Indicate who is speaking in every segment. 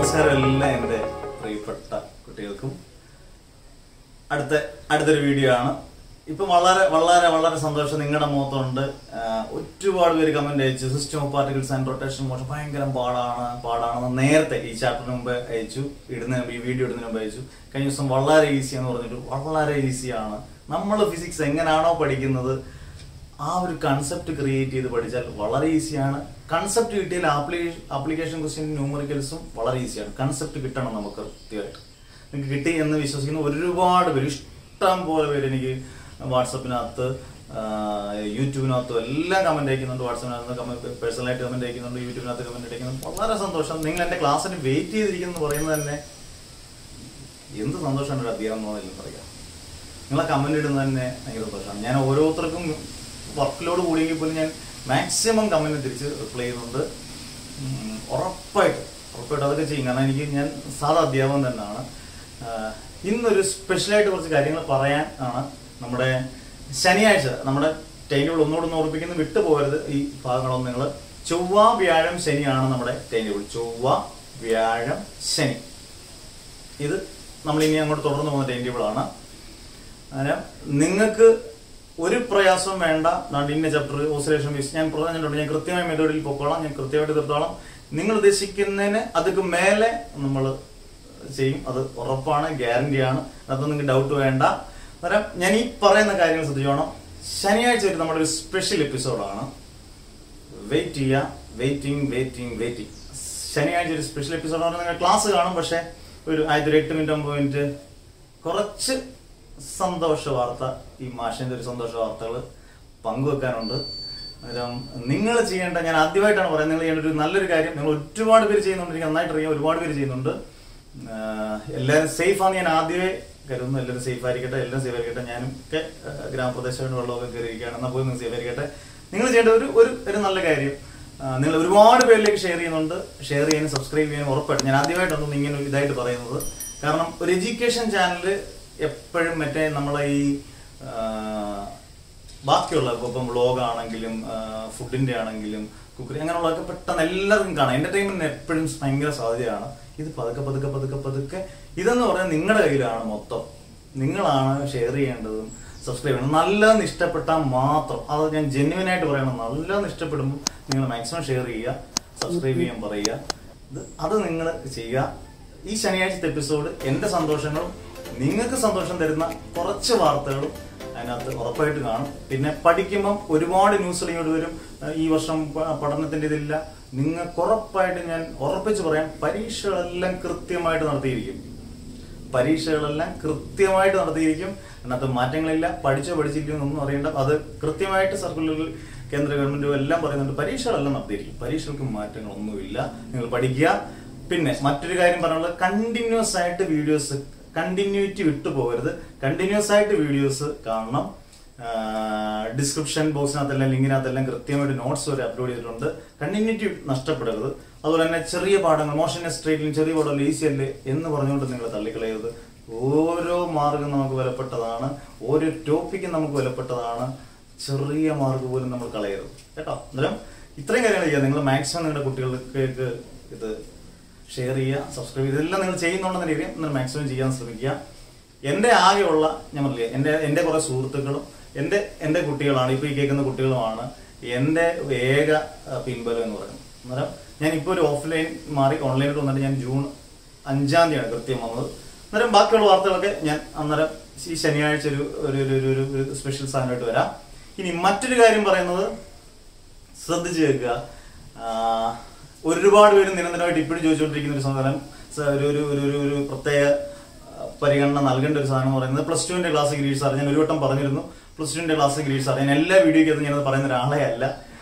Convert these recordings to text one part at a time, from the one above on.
Speaker 1: നമസ്കാരം എല്ലാ എൻ്റെ പ്രിയപ്പെട്ട കുട്ടികൾക്കും. അടുത്തൊരു വീഡിയോ ആണ്. ഇപ്പം വളരെ വളരെ വളരെ സന്തോഷം നിങ്ങളുടെ മുഖത്തുണ്ട്. ഒരുപാട് പേര് കമന്റ് അയച്ചു, system of particles and rotation motion ഭയങ്കര പാടാണെന്ന് നേരത്തെ ഈ ചാപ്റ്ററിന് മുമ്പ് അയച്ചു, ഈ വീഡിയോ ഇടുന്നതിന് മുമ്പ് അയച്ചു. കഴിഞ്ഞ ദിവസം വളരെ ഈസിയാന്ന് പറഞ്ഞിട്ട് വളരെ ഈസിയാണ്. നമ്മൾ ഫിസിക്സ് എങ്ങനെയാണോ പഠിക്കുന്നത് ആ ഒരു കൺസെപ്റ്റ് ക്രിയേറ്റ് ചെയ്ത് പഠിച്ചാൽ വളരെ ഈസിയാണ്. കൺസെപ്റ്റ് കിട്ടിയാൽ ആപ്ലിക്കേഷൻ ക്വസ്റ്റ്യൻ ന്യൂമറിക്കൽസും വളരെ ഈസിയാണ്. കൺസെപ്റ്റ് കിട്ടണം നമുക്ക് കൃത്യമായിട്ട്. നിങ്ങൾക്ക് കിട്ടി എന്ന് വിശ്വസിക്കുന്ന ഒരുപാട് പേര്, ഇഷ്ടം പോലെ പേര് എനിക്ക് വാട്സപ്പിനകത്ത് യൂട്യൂബിനകത്തും എല്ലാം കമന്റ് അയക്കുന്നുണ്ട്. വാട്സപ്പിനകത്ത് പേഴ്സണലായിട്ട് കമന്റ് അയക്കുന്നുണ്ട്, യൂട്യൂബിനകത്ത് കമന്റ് അയക്കുന്നുണ്ട്. വളരെ സന്തോഷം. നിങ്ങൾ എൻ്റെ ക്ലാസ്സിന് വെയിറ്റ് ചെയ്തിരിക്കുന്നു പറയുന്നത് തന്നെ എന്ത് സന്തോഷമാണ് ഒരു അധ്യാപനം എന്നതെല്ലാം പറയാം. നിങ്ങളെ കമന്റ് ഇടുന്നത് തന്നെ ഭയങ്കര സന്തോഷമാണ്. ഞാൻ ഓരോരുത്തർക്കും വർക്ക് ലോഡ് കൂടിയെങ്കിൽ പോലും ഞാൻ മാക്സിമം കമന്റ് തിരിച്ച് റിപ്ലൈ ചെയ്യുന്നുണ്ട്. ഉറപ്പായിട്ട് അതൊക്കെ ചെയ്യും. കാരണം ഞാൻ സാധാ അധ്യാപകൻ തന്നെയാണ്. ഇന്നൊരു സ്പെഷ്യലായിട്ട് കുറച്ച് കാര്യങ്ങൾ പറയാൻ ആണ്. നമ്മുടെ ശനിയാഴ്ച നമ്മുടെ ടൈം ടേബിൾ ഒന്നുകൂടെ ഓർപ്പിക്കുന്ന വിട്ടു പോകരുത്. ഈ ഭാഗങ്ങളൊന്നും നിങ്ങൾ ചൊവ്വ വ്യാഴം ശനിയാണ് നമ്മുടെ ടൈം ടേബിൾ. ചൊവ്വ വ്യാഴം ശനി ഇത് നമ്മളിനി അങ്ങോട്ട് തുടർന്ന് പോകുന്ന ടൈം ടേബിളാണ്. അങ്ങനെ നിങ്ങൾക്ക് ഒരു പ്രയാസവും വേണ്ട. ഇന്ന ചാപ്റ്റർ ഓസിലേഷൻ ബേസ് ഞാൻ പറഞ്ഞിട്ടുണ്ട്. ഞാൻ കൃത്യമായ മെത്തേഡിൽ പൊക്കോളാം, ഞാൻ കൃത്യമായിട്ട് തീർത്തോളാം. നിങ്ങൾ ഉദ്ദേശിക്കുന്നതിന് അതൊക്കെ മേലെ നമ്മൾ ചെയ്യും. അത് ഉറപ്പാണ്, ഗ്യാരണ്ടിയാണ്. അതൊന്നും നിങ്ങൾക്ക് ഡൗട്ട് വേണ്ട. അന്നേരം ഞാൻ ഈ പറയുന്ന കാര്യങ്ങൾ ശ്രദ്ധിച്ചോണം. ശനിയാഴ്ച ഒരു നമ്മുടെ ഒരു സ്പെഷ്യൽ എപ്പിസോഡാണ്. വെയിറ്റ് ചെയ്യുക. വെയിറ്റിംഗ്. ശനിയാഴ്ച ഒരു സ്പെഷ്യൽ എപ്പിസോഡാണ്. നിങ്ങൾ ക്ലാസ് കാണും, പക്ഷെ ഒരു 8 മിനിറ്റ് 9 മിനിറ്റ് കുറച്ച് സന്തോഷ വാർത്ത, ഈ മാഷിന്റെ ഒരു സന്തോഷ വാർത്തകൾ പങ്കുവെക്കാനുണ്ട്. അന്നേരം നിങ്ങൾ ചെയ്യേണ്ട, ഞാൻ ആദ്യമായിട്ടാണ് പറയുന്നത്, നിങ്ങൾ ചെയ്യേണ്ട ഒരു നല്ലൊരു കാര്യം. നിങ്ങൾ ഒരുപാട് പേര് ചെയ്യുന്നുണ്ട്, എനിക്ക് നന്നായിട്ട് അറിയാം. ഒരുപാട് പേര് ചെയ്യുന്നുണ്ട്. എല്ലാവരും സേഫ് ആണ് ഞാൻ ആദ്യമേ കരുതുന്നു. എല്ലാവരും സേഫ് ആയിരിക്കട്ടെ, എല്ലാം സേഫ് ആയിരിക്കട്ടെ. ഞാനും ഒക്കെ ഗ്രാമപ്രദേശമായിട്ട് വെള്ളമൊക്കെ കയറിയിരിക്കുകയാണ്. എന്നാൽ പോയി നിങ്ങൾ സേഫ് ആയിരിക്കട്ടെ. നിങ്ങൾ ചെയ്യേണ്ട ഒരു നല്ല കാര്യം, നിങ്ങൾ ഒരുപാട് പേരിലേക്ക് ഷെയർ ചെയ്യുന്നുണ്ട്. ഷെയർ ചെയ്യാനും സബ്സ്ക്രൈബ് ചെയ്യാനും ഉറപ്പായിട്ട്. ഞാൻ ആദ്യമായിട്ടൊന്നും ഇങ്ങനെ ഇതായിട്ട് പറയുന്നത്, കാരണം ഒരു എഡ്യൂക്കേഷൻ ചാനൽ എപ്പോഴും മറ്റേ നമ്മളെ ഈ ബാക്കിയുള്ള ഇപ്പം വ്ളോഗാണെങ്കിലും ഫുഡിന്റെ ആണെങ്കിലും കുക്കറി അങ്ങനെയുള്ളതൊക്കെ പെട്ടെന്ന് എല്ലാവർക്കും കാണാം. എന്റർടൈൻമെന്റിന് എപ്പോഴും ഭയങ്കര സാധ്യതയാണ്. ഇത് പതുക്കെ ഇതെന്ന് പറഞ്ഞാൽ നിങ്ങളുടെ കയ്യിലാണ് മൊത്തം. നിങ്ങളാണ് ഷെയർ ചെയ്യേണ്ടതും സബ്സ്ക്രൈബ് ചെയ്യണം. നല്ലതെന്ന് ഇഷ്ടപ്പെട്ടാൽ മാത്രം, അത് ഞാൻ ജെന്യുവനായിട്ട് പറയണം. നല്ലതെന്ന് ഇഷ്ടപ്പെടുമ്പോൾ നിങ്ങൾ മാക്സിമം ഷെയർ ചെയ്യുക, സബ്സ്ക്രൈബ് ചെയ്യാൻ പറയുക. അത് നിങ്ങൾ ചെയ്യുക. ഈ ശനിയാഴ്ചത്തെ എപ്പിസോഡ് എൻ്റെ സന്തോഷങ്ങളും നിങ്ങൾക്ക് സന്തോഷം തരുന്ന കുറച്ച് വാർത്തകളും അതിനകത്ത് ഉറപ്പായിട്ട് കാണും. പിന്നെ പഠിക്കുമ്പം ഒരുപാട് ന്യൂസുകൾ ഇങ്ങോട്ട് വരും. ഈ വർഷം പഠനത്തിന്റെ ഇതില്ല. നിങ്ങൾക്ക് ഉറപ്പായിട്ട് ഞാൻ ഉറപ്പിച്ച് പറയാം, പരീക്ഷകളെല്ലാം കൃത്യമായിട്ട് നടത്തിയിരിക്കും. അതിനകത്ത് മാറ്റങ്ങളില്ല. പഠിച്ചിരിക്കുന്നൊന്നും അറിയേണ്ട. അത് കൃത്യമായിട്ട് സർക്കുലറിൽ കേന്ദ്ര ഗവൺമെന്റും എല്ലാം പറയുന്നുണ്ട്. പരീക്ഷകളെല്ലാം നടത്തിയിരിക്കും. പരീക്ഷകൾക്ക് മാറ്റങ്ങളൊന്നുമില്ല. നിങ്ങൾ പഠിക്കുക. പിന്നെ മറ്റൊരു കാര്യം പറയാനുള്ളത്, കണ്ടിന്യൂസ് ആയിട്ട് വീഡിയോസ്, കണ്ടിന്യൂറ്റി വിട്ടുപോകരുത്. കണ്ടിന്യൂസ് ആയിട്ട് വീഡിയോസ് കാണണം. ഡിസ്ക്രിപ്ഷൻ ബോക്സിനകത്തെല്ലാം ലിങ്കിനകത്തെല്ലാം കൃത്യമായിട്ട് നോട്ട്സ് വരെ അപ്ലോഡ് ചെയ്തിട്ടുണ്ട്. കണ്ടിന്യൂറ്റി നഷ്ടപ്പെടരുത്. അതുപോലെ തന്നെ ചെറിയ പാഠങ്ങൾ, മോഷൻ സ്ട്രേറ്റിലും ചെറിയ പാഠങ്ങൾ ഈസി അല്ലേ എന്ന് പറഞ്ഞുകൊണ്ട് നിങ്ങൾ തള്ളിക്കളയരുത്. ഓരോ മാർഗം നമുക്ക് വിലപ്പെട്ടതാണ്. ഓരോ ടോപ്പിക്കും നമുക്ക് വിലപ്പെട്ടതാണ്. ചെറിയ മാർക്ക് പോലും നമ്മൾ കളയരുത് കേട്ടോ. അന്നേരം ഇത്രയും കാര്യങ്ങൾ ചെയ്യാം. നിങ്ങൾ മാക്സിമം നിങ്ങളുടെ കുട്ടികൾക്ക് ഇത് ഷെയർ ചെയ്യുക, സബ്സ്ക്രൈബ് ചെയ്യുക. ഇതെല്ലാം നിങ്ങൾ ചെയ്യുന്നുണ്ടെന്ന് രീതിയിൽ നിങ്ങൾ മാക്സിമം ചെയ്യാൻ ശ്രമിക്കുക. എൻ്റെ ആകെയുള്ള, ഞാൻ പറഞ്ഞില്ലേ, എൻ്റെ കുറെ സുഹൃത്തുക്കളും എൻ്റെ കുട്ടികളാണ്, ഇപ്പൊ ഈ കേൾക്കുന്ന കുട്ടികളുമാണ് എൻ്റെ ഏക പിൻബലം എന്ന് പറയുന്നത്. അന്നേരം ഞാൻ ഇപ്പോൾ ഒരു ഓഫ്ലൈൻ മാറി ഓൺലൈനിലോട്ട് വന്നിട്ട് ഞാൻ ജൂൺ 5-ാം തീയതിയാണ് കൃത്യം വന്നത്. അന്നേരം ബാക്കിയുള്ള വാർത്തകളൊക്കെ ഞാൻ അന്നേരം ഈ ശനിയാഴ്ച ഒരു സ്പെഷ്യൽ സാധനമായിട്ട് വരാം. ഇനി മറ്റൊരു കാര്യം പറയുന്നത്, ശ്രദ്ധിച്ചു കേൾക്കുക. ഒരുപാട് പേര് നിരന്തരമായിട്ട് ഇപ്പോഴും ചോദിച്ചുകൊണ്ടിരിക്കുന്ന ഒരു സാധനം, ഒരു പ്രത്യേക പരിഗണന നൽകേണ്ട ഒരു സാധനം എന്ന് പറയുന്നത് +2 ക്ലാസ് ഗ്രീഡ് സാർ. ഞാൻ ഒരു വട്ടം പറഞ്ഞിരുന്നു +2 ക്ലാസ് ഗ്രീഡ് സാർ. ഞാൻ എല്ലാ വീഡിയോയ്ക്കകത്തും ഞാനത് പറയുന്ന ഒരാളെ അല്ല.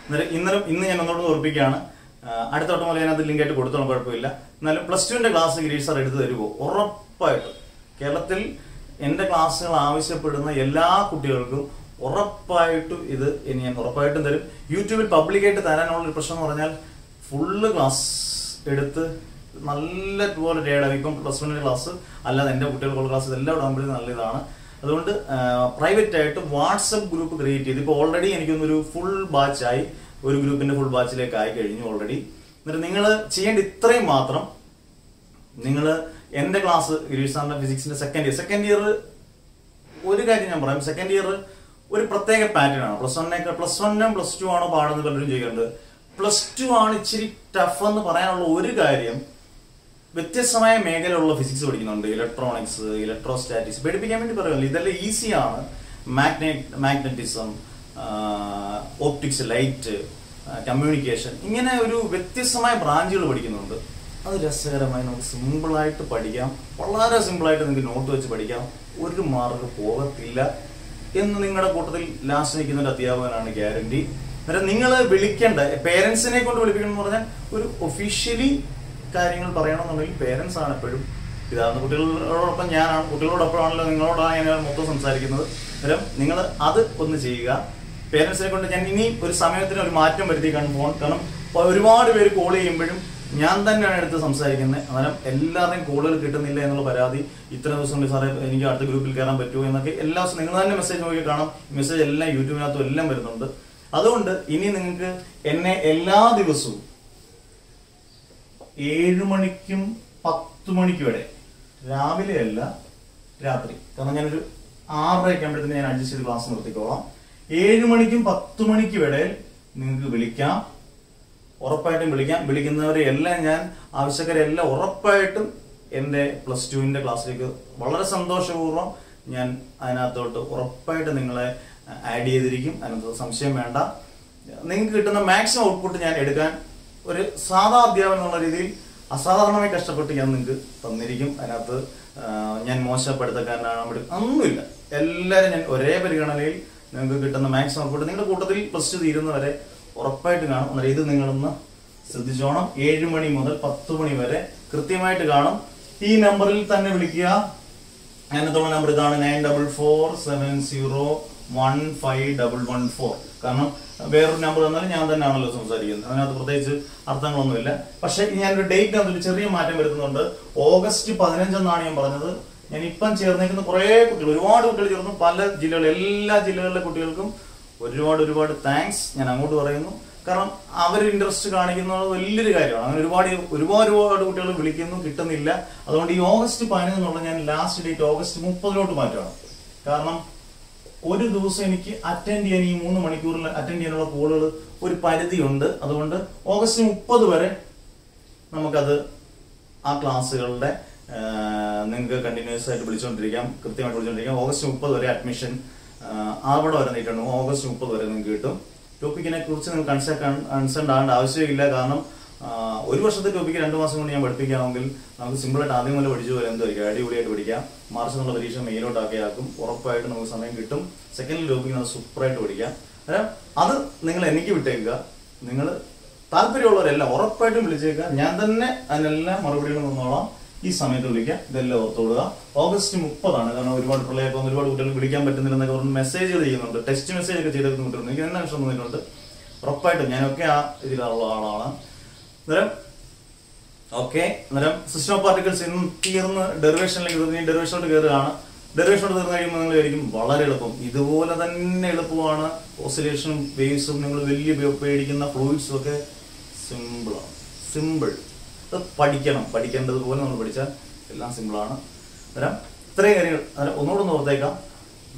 Speaker 1: ഇന്ന് ഞാൻ ഒന്നുകൂടെ ഓർപ്പിക്കുകയാണ്. അടുത്ത വട്ടം പോലെ ഞാനത് ലിങ്കായിട്ട് കൊടുത്തോളം കുഴപ്പമില്ല. എന്നാലും +2 ക്ലാസ് ഗ്രീഡ് സാർ എടുത്ത് തരുമോ? ഉറപ്പായിട്ടും കേരളത്തിൽ എൻ്റെ ക്ലാസ്സുകൾ ആവശ്യപ്പെടുന്ന എല്ലാ കുട്ടികൾക്കും ഉറപ്പായിട്ടും ഇത് ഞാൻ ഉറപ്പായിട്ടും തരും. യൂട്യൂബിൽ പബ്ലിക്കായിട്ട് തരാനുള്ള ഒരു പ്രശ്നം എന്ന് പറഞ്ഞാൽ ഫുള്ള് ക്ലാസ് എടുത്ത് നല്ലപോലെ ഡേഡാവും. ഇപ്പം +1 ക്ലാസ് അല്ലാതെ എൻ്റെ കുട്ടികൾക്കുള്ള ക്ലാസ് എല്ലാം ഇടാകുമ്പോഴത്തേക്കും നല്ല ഇതാണ്. അതുകൊണ്ട് പ്രൈവറ്റ് ആയിട്ട് വാട്സപ്പ് ഗ്രൂപ്പ് ക്രിയേറ്റ് ചെയ്ത് ഇപ്പോൾ ഓൾറെഡി എനിക്കൊന്നൊരു ഫുൾ ബാച്ചായി, ഒരു ഗ്രൂപ്പിന്റെ ഫുൾ ബാച്ചിലേക്ക് ആയി കഴിഞ്ഞു ഓൾറെഡി. എന്നിട്ട് നിങ്ങൾ ചെയ്യേണ്ട ഇത്രയും മാത്രം, നിങ്ങൾ എൻ്റെ ക്ലാസ് ഗിരീഷ് സാറിന്റെ ഫിസിക്സിന്റെ സെക്കൻഡ് ഇയർ ഒരു കാര്യം ഞാൻ പറയാം, സെക്കൻഡ് ഇയർ ഒരു പ്രത്യേക പാറ്റേൺ ആണ്. പ്ലസ് വണ്ണും പ്ലസ് ടു ആണോ പാടെന്ന് പലരും ചെയ്യുന്നുണ്ട്. പ്ലസ് ടു ആണ് ഇച്ചിരി ടഫ് എന്ന് പറയാനുള്ള ഒരു കാര്യം, വ്യത്യസ്തമായ മേഖലയിലുള്ള ഫിസിക്സ് പഠിക്കുന്നുണ്ട്. ഇലക്ട്രോണിക്സ്, ഇലക്ട്രോസ്റ്റാറ്റിക്സ് പഠിപ്പിക്കാൻ വേണ്ടി പറയുമല്ലോ. ഇതെല്ലാം ഈസിയാണ്. മാഗ്നറ്റിസം, ഓപ്റ്റിക്സ്, ലൈറ്റ്, കമ്മ്യൂണിക്കേഷൻ, ഇങ്ങനെ ഒരു വ്യത്യസ്തമായ ബ്രാഞ്ചുകൾ പഠിക്കുന്നുണ്ട്. അത് രസകരമായി നമുക്ക് സിമ്പിളായിട്ട് പഠിക്കാം. വളരെ സിമ്പിളായിട്ട് നിങ്ങൾക്ക് നോട്ട് വെച്ച് പഠിക്കാം. ഒരു മാർക്ക് പോകത്തില്ല എന്ന് നിങ്ങളുടെ കൂട്ടത്തിൽ ലാസ്റ്റ് നിൽക്കുന്ന ഒരു അധ്യാപകനാണ് ഗ്യാരണ്ടി. അന്നേരം നിങ്ങൾ വിളിക്കേണ്ട പേരൻസിനെ കൊണ്ട് വിളിപ്പിക്കണം എന്ന് പറഞ്ഞാൽ ഒരു ഒഫീഷ്യലി കാര്യങ്ങൾ പറയണമെന്നുണ്ടെങ്കിൽ പേരൻസ് ആണ് എപ്പോഴും. ഇതാണ് കുട്ടികളോടൊപ്പം ഞാനാണ്, കുട്ടികളോടൊപ്പമാണല്ലോ നിങ്ങളോടാണ് ഞാൻ മൊത്തം സംസാരിക്കുന്നത്. അന്നേരം നിങ്ങൾ അത് ഒന്ന് ചെയ്യുക. പേരൻസിനെ കൊണ്ട് ഞാൻ ഇനി ഒരു സമയത്തിന് ഒരു മാറ്റം വരുത്തി കാണും ഫോൺ. കാരണം ഒരുപാട് പേര് കോൾ ചെയ്യുമ്പോഴും ഞാൻ തന്നെയാണ് എടുത്ത് സംസാരിക്കുന്നത്. അന്നേരം എല്ലാവരുടെയും കോളുകൾ കിട്ടുന്നില്ല എന്നുള്ള പരാതി ഇത്ര ദിവസം കൊണ്ട് സാറേ എനിക്ക് അടുത്ത ഗ്രൂപ്പിൽ കയറാൻ പറ്റുമോ എന്നൊക്കെ എല്ലാ ദിവസവും നിങ്ങൾ തന്നെ മെസ്സേജ് നോക്കി കാണാം. മെസ്സേജ് എല്ലാം യൂട്യൂബിനകത്തും എല്ലാം വരുന്നുണ്ട്. അതുകൊണ്ട് ഇനി നിങ്ങൾക്ക് എന്നെ എല്ലാ ദിവസവും 7 മണിക്കും 10 മണിക്കും വരെ, രാവിലെ അല്ല രാത്രി, കാരണം ഞാനൊരു 6:30 ആകുമ്പോഴത്തേന് ഞാൻ അഡ്ജസ്റ്റ് ചെയ്ത് ക്ലാസ് നിർത്തിക്കോളാം. 7 മണിക്കും 10 മണിക്കും ഇടയിൽ നിങ്ങൾക്ക് വിളിക്കാം, ഉറപ്പായിട്ടും വിളിക്കാം. വിളിക്കുന്നവരെ എല്ലാം ഞാൻ ആവശ്യക്കാരെല്ലാം ഉറപ്പായിട്ടും എൻ്റെ പ്ലസ് ടുവിൻ്റെ ക്ലാസ്സിലേക്ക് വളരെ സന്തോഷപൂർവ്വം ഞാൻ അതിനകത്തോട്ട് ഉറപ്പായിട്ട് നിങ്ങളെ ആഡ് ചെയ്തിരിക്കും. അതിനകത്ത് സംശയം വേണ്ട. നിങ്ങൾക്ക് കിട്ടുന്ന മാക്സിമം ഔട്ട്പുട്ട് ഞാൻ എടുക്കാൻ ഒരു സാധാ അധ്യാപനം എന്നുള്ള രീതിയിൽ അസാധാരണമായി കഷ്ടപ്പെട്ട് ഞാൻ നിങ്ങൾക്ക് തന്നിരിക്കും. അതിനകത്ത് ഞാൻ മോശപ്പെടുത്തക്കാരനാണ് ഒന്നുമില്ല. എല്ലാവരും ഞാൻ ഒരേ പരിഗണനയിൽ നിങ്ങൾക്ക് കിട്ടുന്ന മാക്സിമം ഔട്ട്പുട്ട് നിങ്ങളുടെ കൂട്ടത്തിൽ പ്ലസ് ടു തീരുന്നവരെ ഉറപ്പായിട്ട് കാണും. അന്നേരം ഇത് നിങ്ങളൊന്ന് ശ്രദ്ധിച്ചോണം. 7 മണി മുതൽ 10 മണി വരെ കൃത്യമായിട്ട് കാണും. ഈ നമ്പറിൽ തന്നെ വിളിക്കുക. അതിനകത്തുള്ള നമ്പർ ഇതാണ് 9447015114. കാരണം വേറൊരു നമ്പർ തന്നാലും ഞാൻ തന്നെയാണല്ലോ സംസാരിക്കുന്നത്. അതിനകത്ത് പ്രത്യേകിച്ച് അർത്ഥങ്ങളൊന്നുമില്ല. പക്ഷെ ഞാനൊരു ഡേറ്റ് അതൊരു ചെറിയ മാറ്റം വരുത്തുന്നുണ്ട്. ഓഗസ്റ്റ് 15 എന്നാണ് ഞാൻ പറഞ്ഞത്. ഞാൻ ഇപ്പം ചേർന്നിരിക്കുന്ന കുറേ കുട്ടികൾ, ഒരുപാട് കുട്ടികൾ ചേർന്നു, പല ജില്ലകളിൽ, എല്ലാ ജില്ലകളിലെ കുട്ടികൾക്കും ഒരുപാട് താങ്ക്സ് ഞാൻ അങ്ങോട്ട് പറയുന്നു. കാരണം അവർ ഇൻട്രസ്റ്റ് കാണിക്കുന്നത് വലിയൊരു കാര്യമാണ്. അങ്ങനെ ഒരുപാട് കുട്ടികൾ വിളിക്കുന്നു, കിട്ടുന്നില്ല. അതുകൊണ്ട് ഈ ഓഗസ്റ്റ് 15 എന്നുള്ള ഞാൻ ലാസ്റ്റ് ഡേറ്റ് ഓഗസ്റ്റ് 30 മാറ്റുകയാണ്. കാരണം ഒരു ദിവസം എനിക്ക് അറ്റൻഡ് ചെയ്യാൻ, ഈ 3 മണിക്കൂറിൽ അറ്റൻഡ് ചെയ്യാനുള്ള കോളുകൾ ഒരു പരിധിയുണ്ട്. അതുകൊണ്ട് ഓഗസ്റ്റ് 30 വരെ നമുക്കത് ആ ക്ലാസ്സുകളുടെ നിങ്ങൾക്ക് കണ്ടിന്യൂസ് ആയിട്ട് വിളിച്ചുകൊണ്ടിരിക്കാം, കൃത്യമായിട്ട് വിളിച്ചുകൊണ്ടിരിക്കാം. ഓഗസ്റ്റ് 30 വരെ അഡ്മിഷൻ അവിടെ വരെ നീട്ടുണ്ട്. ഓഗസ്റ്റ് 30 വരെ നിങ്ങൾക്ക് കിട്ടും. ടോപ്പിക്കിനെ കുറിച്ച് നിങ്ങൾ കൺസേൺ ആകേണ്ട ആവശ്യമില്ല. കാരണം ഒരു വർഷത്തെ ടോപ്പിക്ക് 2 മാസം കൊണ്ട് ഞാൻ പഠിപ്പിക്കാമെങ്കിൽ നമുക്ക് സിമ്പിളായിട്ട് ആദ്യം മുതൽ പഠിച്ചു പോലെ എന്തായിരിക്കും, അടിപൊളിയായിട്ട് പഠിക്കാം. മാർച്ച് എന്നുള്ള പരീക്ഷ മെയിലോട്ടൊക്കെ ആക്കും. ഉറപ്പായിട്ട് നമുക്ക് സമയം കിട്ടും. സെക്കൻഡ് ടോപ്പിക്ക് നമുക്ക് സൂപ്പറായിട്ട് പഠിക്കാം. അത് നിങ്ങൾ എനിക്ക് വിട്ടേക്കുക. നിങ്ങൾ താല്പര്യമുള്ളവരെല്ലാം ഉറപ്പായിട്ടും വിളിച്ചേക്കുക. ഞാൻ തന്നെ അതിനെല്ലാം മറുപടികൾ തന്നോളാം. ഈ സമയത്ത് വിളിക്കാം. ഇതെല്ലാം ഓർത്തോടുക. ഓഗസ്റ്റ് 30 കാരണം ഒരുപാട് പിള്ളേർക്ക് ഒരുപാട് കുട്ടികൾ വിളിക്കാൻ പറ്റുന്നില്ലെന്നൊക്കെ പറഞ്ഞ് മെസ്സേജുകൾ ചെയ്യുന്നുണ്ട്. ടെക്സ്റ്റ് മെസ്സേജ് ഒക്കെ ചെയ്തെടുക്കുന്ന കുട്ടികളുണ്ട്. എനിക്ക് തന്നെ ഇഷ്ടം തോന്നിയിട്ടുണ്ട്. ഉറപ്പായിട്ടും ഞാനൊക്കെ ആ ഇതിലുള്ള ആളാണ്. അന്നേരം സിസ്റ്റം ഓഫ് പാർട്ടിക്കിൾസ് ഇന്നും തീർന്ന് ഡെറിവേഷനിലേക്ക് ഡെറിവേഷനോട് കയറുകയാണ്. ഡെറിവേഷനോട് തീർന്നു കഴിയുമ്പോൾ നിങ്ങൾ വിചാരിക്കും വളരെ എളുപ്പം. ഇതുപോലെ തന്നെ എളുപ്പമാണ്. ഓസിലേഷനും വേവ്സും നിങ്ങൾ വലിയ പേടിക്കുന്ന ഫ്ലൂയിഡ്സും ഒക്കെ സിമ്പിളാണ്. സിമ്പിൾ പഠിക്കേണ്ടതുപോലെ നമ്മൾ പഠിച്ചാൽ എല്ലാം സിമ്പിളാണ്. അന്നേരം ഇത്രയും കാര്യങ്ങൾ ഒന്നുകൂടെ ഓർത്തേക്കാം.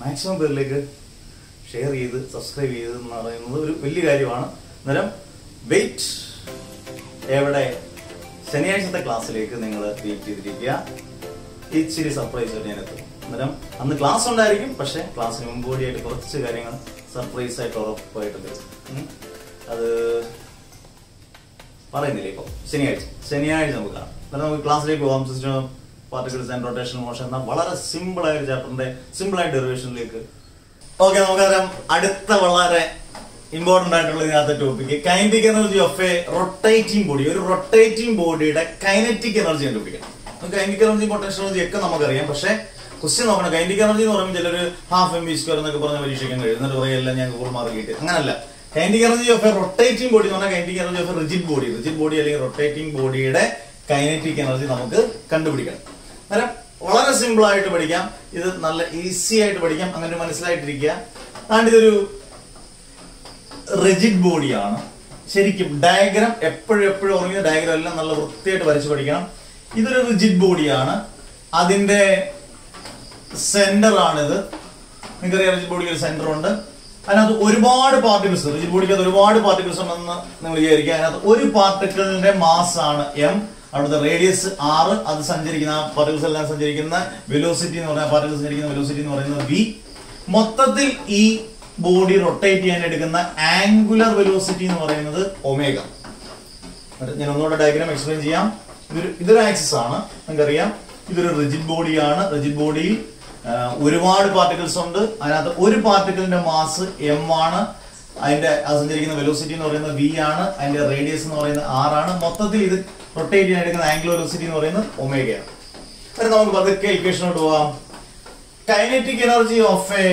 Speaker 1: മാക്സിമം പേരിലേക്ക് ഷെയർ ചെയ്ത് സബ്സ്ക്രൈബ് ചെയ്ത് എന്ന് പറയുന്നത് ഒരു വലിയ കാര്യമാണ്. അന്നേരം വെയിറ്റ് എവിടെ ശനിയാഴ്ചത്തെ ക്ലാസ്സിലേക്ക് നിങ്ങൾ വെയിറ്റ് ചെയ്തിരിക്കുക. ഇച്ചിരി സർപ്രൈസ് ആയിട്ട് ഞാൻ എത്തും. അന്നേരം അന്ന് ക്ലാസ് ഉണ്ടായിരിക്കും. പക്ഷെ ക്ലാസ്സിന് മുമ്പോടിയായിട്ട് കുറച്ച് കാര്യങ്ങൾ സർപ്രൈസ് ആയിട്ട് ഉറപ്പായിട്ട് തരും. അത് പറയുന്നില്ല. ഇപ്പോൾ ശനിയാഴ്ച നമുക്ക് കാണാം. അന്നേരം നമുക്ക് ക്ലാസ്സിലേക്ക് പോകാം. System of particles and rotational motion എന്ന വളരെ സിമ്പിൾ ആയ ഒരു ചാപ്റ്ററിന്റെ സിമ്പിൾ ആയ ഡെറിവേഷനിലേക്ക്. ഓക്കെ, നമുക്കറിയാം അടുത്ത വളരെ ഇമ്പോർട്ടന്റ് ആയിട്ടുള്ള ഇതിനകത്തെ topic kinetic energy of A rotating body. ഒരു റൊട്ടേറ്റിംഗ് ബോഡിയുടെ കൈനറ്റിക് എനർജി കണ്ടുപിടിക്കണം. കൈനറ്റിക് എനർജി പൊട്ടൻഷ്യൽ എനർജി ഒക്കെ നമുക്കറിയാം. പക്ഷെ ക്വസ്റ്റ്യൻ നോക്കണം. കൈനറ്റിക് എനർജി എന്ന് പറയുമ്പോൾ ചിലർ ½ mv² എന്നൊക്കെ പറഞ്ഞ പരീക്ഷിക്കാൻ കഴിയും. എന്നിട്ട് പറയെല്ലാം ഞാൻ കൂടുതൽ മാർക്ക് കിട്ടി. അങ്ങനല്ല. Kinetic energy of A rotating body എന്ന് പറഞ്ഞാൽ kinetic energy of A rigid body അല്ലെങ്കിൽ റൊട്ടേറ്റിംഗ് ബോഡിയുടെ കൈനറ്റിക് എനർജി നമുക്ക് കണ്ടുപിടിക്കണം. അന്നേരം വളരെ സിമ്പിൾ ആയിട്ട് പഠിക്കാം. ഇത് നല്ല ഈസി ആയിട്ട് പഠിക്കാം. അങ്ങനെ മനസ്സിലായിട്ടിരിക്കുക. അതുകൊണ്ട് ഇതൊരു റിജിഡ് ബോഡിയാണ്. ശരിക്കും ഡയഗ്രാം എപ്പോഴും ഉറങ്ങിയ ഡയഗ്രാം എല്ലാം നല്ല വൃത്തിയായിട്ട് വരച്ച് പഠിക്കണം. ഇതൊരു റിജിഡ് ബോഡിയാണ്. അതിന്റെ സെന്റർ ആണിത്. നിങ്ങൾക്കറിയാം റിജിഡ് ബോഡിക്ക് ഒരു സെന്റർ ഉണ്ട്. അതിനകത്ത് ഒരുപാട് പാർട്ടിക്കിൾസ്, റിജിഡ് ബോഡിക്ക് അത് ഒരുപാട് പാർട്ടിക്കിൾസ് ഉണ്ടെന്ന് നിങ്ങൾ വിചാരിക്കുക. അതിനകത്ത് ഒരു പാർട്ടിക്കിളിന്റെ മാസ് ആണ് m, അവിടുത്തെ റേഡിയസ് r, അത് സഞ്ചരിക്കുന്ന പാർട്ടിക്കിൾസ് എല്ലാം സഞ്ചരിക്കുന്ന വെലോസിറ്റി എന്ന് പറഞ്ഞാൽ പാർട്ടിക്കിൾസ് സഞ്ചരിക്കുന്ന വെലോസിറ്റി എന്ന് പറയുന്നത് v. മൊത്തത്തിൽ ഈ ബോഡി റൊട്ടേറ്റ് ചെയ്യാൻ എടുക്കുന്ന ആംഗുലർ വെലോസിറ്റി എന്ന് പറയുന്നത് ഒമേഗ. ഞാൻ ഒന്നുകൂടെ ഡയഗ്രാം എക്സ്പ്ലെയിൻ ചെയ്യാം. ഇതൊരു ആക്സിസ് ആണ്, നിങ്ങൾക്കറിയാം. ഇതൊരു റിജിഡ് ബോഡിയാണ്. റിജിഡ് ബോഡിയിൽ ഒരുപാട് പാർട്ടിക്കിൾസ് ഉണ്ട്. അതിനകത്ത് ഒരു പാർട്ടിക്കിളിന്റെ മാസ് m ആണ്. അതിന്റെ സഞ്ചരിക്കുന്ന വെലോസിറ്റി എന്ന് പറയുന്നത് v ആണ്. അതിന്റെ റേഡിയസ് എന്ന് പറയുന്നത് r ആണ്. മൊത്തത്തിൽ ഇത് റൊട്ടേറ്റ് ചെയ്യാൻ എടുക്കുന്ന ആംഗുലർ വെലോസിറ്റി എന്ന് പറയുന്നത് ഒമേഗയാണ്. അത് നമുക്ക് പതുക്കെ ഇക്വേഷനോട്ട് പോവാം. Kinetic energy of a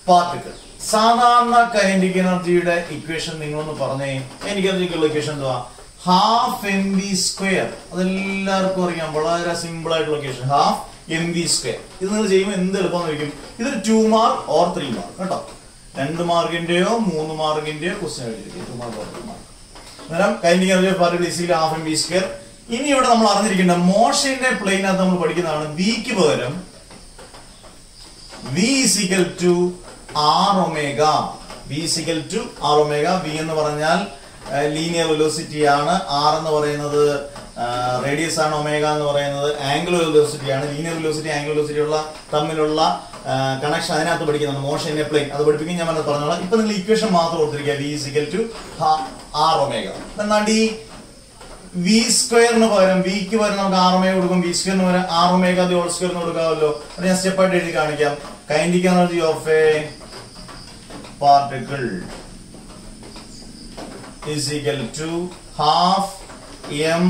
Speaker 1: particle. സാധാരണ കൈനറ്റിക് എനർജിയുടെ ഇക്വേഷൻ നിങ്ങളൊന്ന് പറഞ്ഞേ. കൈനറ്റിക് എനർജിക്കുള്ള ഇക്വേഷൻ എന്തുവാ? Half mv square. അതെല്ലാവർക്കും അറിയാം, വളരെ സിമ്പിൾ ആയിട്ടുള്ള ഇക്വേഷൻ. Half mv square. ഇത് നിങ്ങൾ ചെയ്യുമ്പോൾ എന്ത് എളുപ്പമായിരിക്കും. ഇതൊരു 2 മാർക്ക് ഓർ 3 മാർക്ക് കേട്ടോ. 2 മാർക്കിന്റെയോ 3 മാർക്കിന്റെയോ ക്വസ്റ്റ്യൻ എഴുതിയിരിക്കും. 2 മാർക്ക് ഓർ 3 മാർക്ക്. അന്നേരം kinetic energy of particle is equal to half mv square. ഇനി ഇവിടെ നമ്മൾ അറിഞ്ഞിരിക്കേണ്ട മോഷന്റെ പ്ലെയിനകത്ത് നമ്മൾ പഠിക്കുന്നതാണ് വിക്ക് പകരം v is equal to r omega. v is equal to r omega. v എന്ന് പറഞ്ഞാൽ ലീനിയർ വെലോസിറ്റി ആണ്. r എന്ന് പറയുന്നത് റേഡിയസ് ആണ്. ഒമേഗ എന്ന് പറയുന്നത് ആംഗുലർ വെലോസിറ്റി ആണ്. ലീനിയർ വെലോസിറ്റി ആംഗുലർ വെലോസിറ്റി ഉള്ള തമ്മിലുള്ള കണക്ഷൻ അതിനകത്ത് പഠിക്കുന്നുണ്ട്. മോഷന്റെ പ്ലെയിൻ അത് പഠിപ്പിക്കും, ഞാൻ പറഞ്ഞോളാം. ഇപ്പൊ നിങ്ങൾ ഇക്വേഷൻ മാത്രം ഓർത്തിരിക്കുക. v is equal to r omega. എന്നാൽ ഈ v സ്ക്വയറിന് പകരം വിക്ക് പകരം നമുക്ക് r omega കൊടുക്കും. v സ്ക്വയറിന് പകരം r omega the whole square എന്ന് കൊടുക്കാമല്ലോ. അത് ഞാൻ സ്റ്റെപ്പ് ആയിട്ട് എഴുതി കാണിക്കാം. Kinetic energy of a particle is equal to half m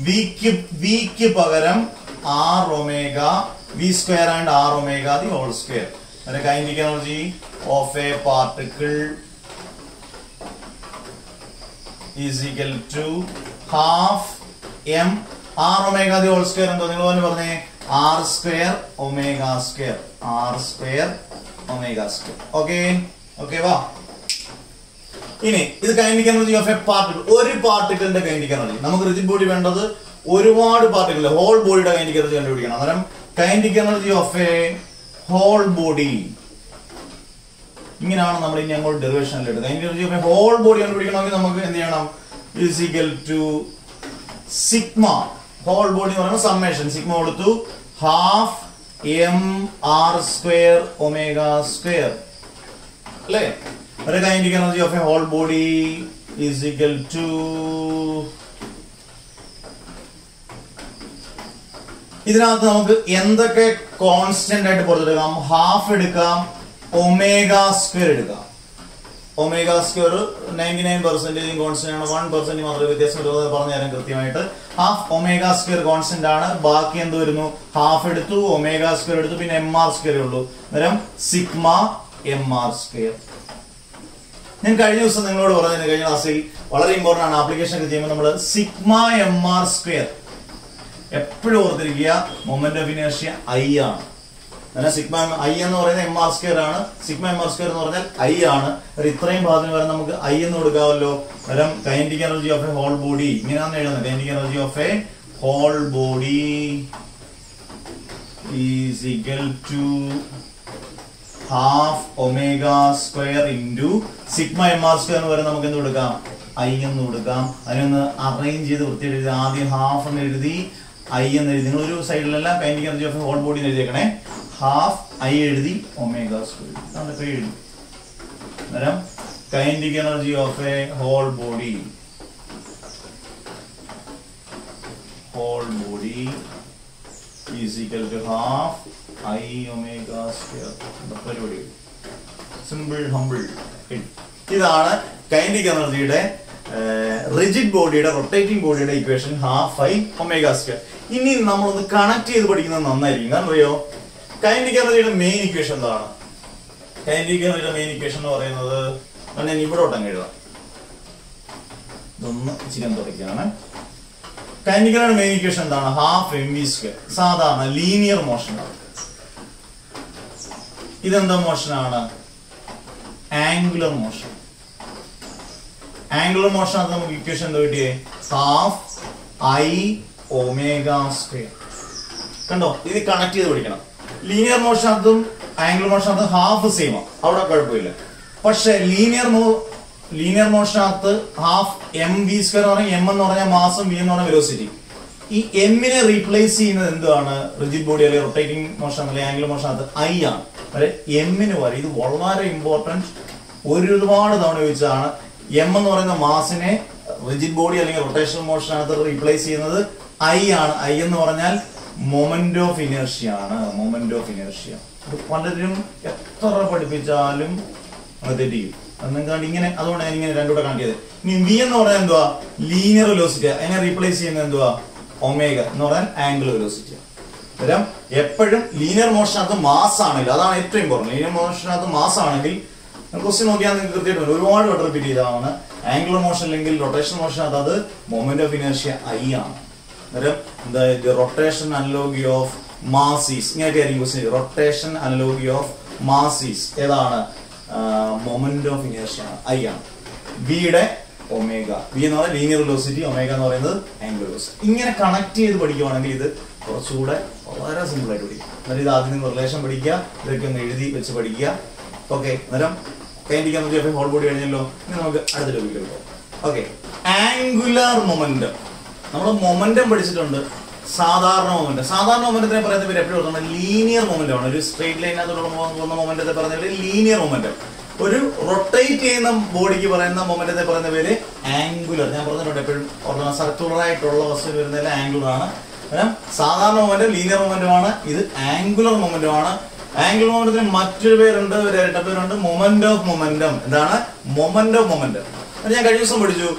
Speaker 1: വിക്ക് പകരം r omega, v square and r omega the whole square. The kinetic energy of a particle is equal to half m r omega the whole square. And നിങ്ങൾ തന്നെ പറഞ്ഞേ r square omega square. r square omega square. Okay വാ. ഇനി ഇത് kinetic energy of a particle. ഒരു പാർട്ടിക്കിളിന്റെ kinetic energy. നമുക്ക് rigid body വേണ്ടത് ഒരുപാട് പാർട്ടിക്കിൾ, ഹോൾ ബോഡിയുടെ കൈനറ്റിക് എനർജി കണ്ടുപിടിക്കണം. അന്നേരം kinetic energy of a whole body ഇങ്ങനെയാണ് നമ്മൾ ഇനി അങ്ങോട്ട് ഡെറിവേഷനിൽ എടുത്തത്. Kinetic energy of a whole body കണ്ടുപിടിക്കണമെങ്കിൽ നമുക്ക് എന്ത് ചെയ്യണം? Is equal to sigma. Whole body എന്ന് പറയുമ്പോൾ സമ്മേഷൻ. സിഗ്മ കൊടുത്തു half m r square omega square അല്ലേ? The kinetic energy of a whole body is equal to ഇതിനകത്ത് നമുക്ക് എന്തൊക്കെ കോൺസ്റ്റന്റ് ആയിട്ട് പുറത്തെടുക്കാം? ഹാഫ് എടുക്കാം, ഒമേഗ സ്ക്വയർ എടുക്കാം. ഒമേഗ സ്ക്വയർ 99% കോൺസ്റ്റന്റ് ആണ്. 1% മാത്രമേ വ്യത്യാസം വരുന്നത് പറഞ്ഞുതരാം കൃത്യമായിട്ട്. ഹാഫ് ഒമേഗ സ്ക്വയർ കോൺസ്റ്റന്റ് ആണ്. ബാക്കി എന്ത് വരുന്നു? ഹാഫ് എടുത്തു, ഒമേഗ സ്ക്വയർ എടുത്തു, പിന്നെ mr സ്ക്വയർ ഉള്ളൂ. അന്നേരം സിഗ്മ mr സ്ക്വയർ. ഞാൻ കഴിഞ്ഞ ദിവസം നിങ്ങളോട് പറഞ്ഞത്, കഴിഞ്ഞ ക്ലാസ്സിൽ വളരെ ഇമ്പോർട്ടന്റ് ആണ്. ആപ്ലിക്കേഷൻ ഒക്കെ ചെയ്യുമ്പോൾ നമ്മൾ സിഗ്മ mr സ്ക്വയർ എപ്പോഴും ഓർത്തിരിക്കുക. മൊമെന്റ് ഓഫ് ഇനേർഷ്യ I ആണ്. അങ്ങനെ സിഗ്മ I എന്ന് പറയുന്നത് mr സ്ക്വയർ ആണ്. സിഗ്മ mr സ്ക്വയർ എന്ന് പറഞ്ഞാൽ I ആണ്. ഇത്രയും ഭാഗത്തിന് വരെ നമുക്ക് I എന്ന് കൊടുക്കാമല്ലോ. അന്നേരം kinetic energy of a whole body ഇങ്ങനെയാണ് എഴുതുന്നത്. Kinetic energy of a whole body is equal to half omega square into sigma mr square എന്ന് പറയുന്നത് നമുക്ക് എന്ത് കൊടുക്കാം? I എന്ന് കൊടുക്കാം. അതിനൊന്ന് അറേഞ്ച് ചെയ്ത് വൃത്തിയായിട്ട് എഴുതി. ആദ്യം ഹാഫ് എന്ന് എഴുതി, I എന്ന് എഴുതി. നിങ്ങളൊരു സൈഡിലല്ല kinetic energy of whole body എഴുതിയേക്കണേ. ഹാഫ് I എഴുതി, ഒമേഗ സ്ക്വയർ എഴുതി. അന്നേരം kinetic energy of a whole body is equal to half I omega square. പരിപാടി സിമ്പിൾ ഹംബിൾ. ഇതാണ് കൈനറ്റിക് എനർജിയുടെ റിജിഡ് ബോഡിയുടെ റൊട്ടേറ്റിംഗ് ബോഡിയുടെ equation half I omega square. ഇനി നമ്മളൊന്ന് കണക്ട് ചെയ്ത് പഠിക്കുന്നത് നന്നായിരിക്കും. കാരണം അറിയോ, കൈനറ്റിക് എനർജിയുടെ മെയിൻ ഇക്വേഷൻ എന്താണ്? കൈനറ്റിക് എനർജിയുടെ മെയിൻ ഇക്വേഷൻ എന്ന് പറയുന്നത് ഞാൻ ഇവിടോട്ട് അങ്ങ് എഴുതാം. ഇതൊന്ന് ഇച്ചിരി തുടക്കുകയാണ്. കൈനറ്റിക് എനർജിയുടെ മെയിൻ ഇക്വേഷൻ എന്താണ്? Half mv square. സാധാരണ ലീനിയർ മോഷനാണ്. ഇതെന്താ മോഷനാണ്? Angular motion. ആംഗുലർ മോഷൻ അത് നമുക്ക് ഇക്വേഷൻ എന്താ കിട്ടിയേ? Half I omega square. കണ്ടോ, ഇത് കണക്ട് ചെയ്ത് പഠിക്കണം. ലീനിയർ മോഷനകത്തും ആംഗുലർ മോഷനകത്തും ഹാഫ് സെയിം, അവിടെ കുഴപ്പമില്ല. പക്ഷെ ലീനിയർ മോഷനകത്ത് ഹാഫ് എം വി സ്ക്വയർ എന്ന് പറഞ്ഞാൽ എം എന്ന് പറഞ്ഞാൽ മാസം, വി എന്ന് പറഞ്ഞാൽ വെലോസിറ്റി. ഈ എമ്മിനെ റീപ്ലേസ് ചെയ്യുന്നത് എന്താണ്? റിജിഡ് ബോഡി അല്ലെങ്കിൽ റൊട്ടേറ്റിംഗ് മോഷൻ അല്ലെങ്കിൽ ആംഗുലർ മോഷനകത്ത് ഐ ആണ്. അല്ലെ എമ്മിന് പറയും. ഇത് വളരെ ഇമ്പോർട്ടന്റ്. ഒരുപാട് തവണ ചോദിച്ചതാണ്. എം എന്ന് പറയുന്ന മാസിനെ റിജിഡ് ബോഡി അല്ലെങ്കിൽ റൊട്ടേഷണൽ മോഷനകത്ത് റീപ്ലേസ് ചെയ്യുന്നത് ഐ ആണ്. ഐ എന്ന് പറഞ്ഞാൽ മൊമെന്റ് ഓഫ് ഇനേർഷ്യ ആണ്. മൊമെന്റ് ഓഫ് ഇനേർഷ്യ പലരും എത്ര പഠിപ്പിച്ചാലും അത് തെറ്റിക്കും. നിങ്ങൾക്ക് ഇങ്ങനെ, അതുകൊണ്ട് ഞാൻ ഇങ്ങനെ രണ്ടുകൂടെ കണക്ട് ചെയ്തത്. ഇനി വി എന്ന് പറഞ്ഞാൽ എന്തുവാ? Linear velocity. അതിനെ റീപ്ലേസ് ചെയ്യുന്നത് എന്തുവാ? ഒമേഗ എന്ന് പറഞ്ഞാൽ ആംഗുലർ വെലോസിറ്റി. അന്നേരം എപ്പോഴും ലീനിയർ മോഷനകത്ത് മാസ് ആണെങ്കിൽ, അതാണ് ഏറ്റവും ഇമ്പോർട്ടന്റ്. ലീനിയർ മോഷനകത്ത് മാസ് ആണെങ്കിൽ ക്വസ്റ്റ്യൻ നോക്കിയാൽ നിങ്ങൾക്ക് കൃത്യമായിട്ട് ഒരുപാട് വട്ടം റിപ്പീറ്റ് ചെയ്താണ്. ആംഗുലർ മോഷൻ അല്ലെങ്കിൽ റൊട്ടേഷൻ മോഷനകത്ത് അത് മൊമെന്റ് ഓഫ് ഇനേർഷ്യ ഐ ആണ്. അന്നേരം rotation analogy of mass is, ഇങ്ങനെയൊക്കെ ആയിരിക്കും question. Rotation analogy of mass is ഏതാണ്? മൊമെന്റ് ഓഫ് ഇനേർഷ്യ ഐ ആണ്. വിയുടെ ഒമേഗ, വി എന്ന് പറയുന്നത് ലീനിയർ വെലോസിറ്റി, ഒമേഗ എന്ന് പറയുന്നത് ആംഗുലർ വെലോസിറ്റി. ഇങ്ങനെ കണക്ട് ചെയ്ത് പഠിക്കുവാണെങ്കിൽ ഇത് കുറച്ചുകൂടെ വളരെ സിമ്പിൾ ആയിട്ട് പഠിക്കും. അന്നേരം ഇത് ആദ്യം നിങ്ങൾ റിലേഷൻ പഠിക്കുക, ഇതൊക്കെ ഒന്ന് എഴുതി വെച്ച് പഠിക്കുക. ഓക്കെ, അന്നേരം കൈൻഡിക്കാൻ ഹോൾ ബോഡി കഴിഞ്ഞല്ലോ. ഇനി നമുക്ക് അടുത്ത ടോപ്പിക്കിലേക്ക് പോകാം. Okay, angular momentum. നമ്മൾ മൊമെന്റം പഠിച്ചിട്ടുണ്ട്. സാധാരണ മൊമെന്റം. സാധാരണ മൊമെന്റത്തിനെ പറയുന്ന പേര് എപ്പോഴും ഓർക്കണം, ലീനിയർ മൊമെന്റം ആണ്. ഒരു സ്ട്രെയിറ്റ് ലൈനകത്തോടെ പോകുന്ന മൊമെന്റത്തെ പറയുന്ന പേര് ലീനിയർ മൊമെന്റം. ഒരു റൊട്ടേറ്റ് ചെയ്യുന്ന ബോഡിക്ക് പറയുന്ന മൊമെന്റത്തെ പറയുന്ന പേര് ആംഗുലർ. ഞാൻ പറഞ്ഞിട്ടുണ്ട് എപ്പോഴും ഓർക്കണം, സർക്കുലർ ആയിട്ടുള്ള വസ്തു വരുന്നതിൽ ആംഗുലർ ആണ്. സാധാരണ മൊമെന്റം ലീനിയർ മൊമെന്റം ആണ്. ഇത് ആംഗുലർ മൊമെന്റം ആണ്. ആംഗുലർ മൊമെന്റത്തിന് മറ്റൊരു പേരുണ്ട്, ഒരു ഇരട്ട പേരുണ്ട്, മൊമെന്റ് ഓഫ് മൊമെന്റം. എന്താണ് മൊമെന്റ് ഓഫ് മൊമെന്റം? ഞാൻ കഴിഞ്ഞ ദിവസം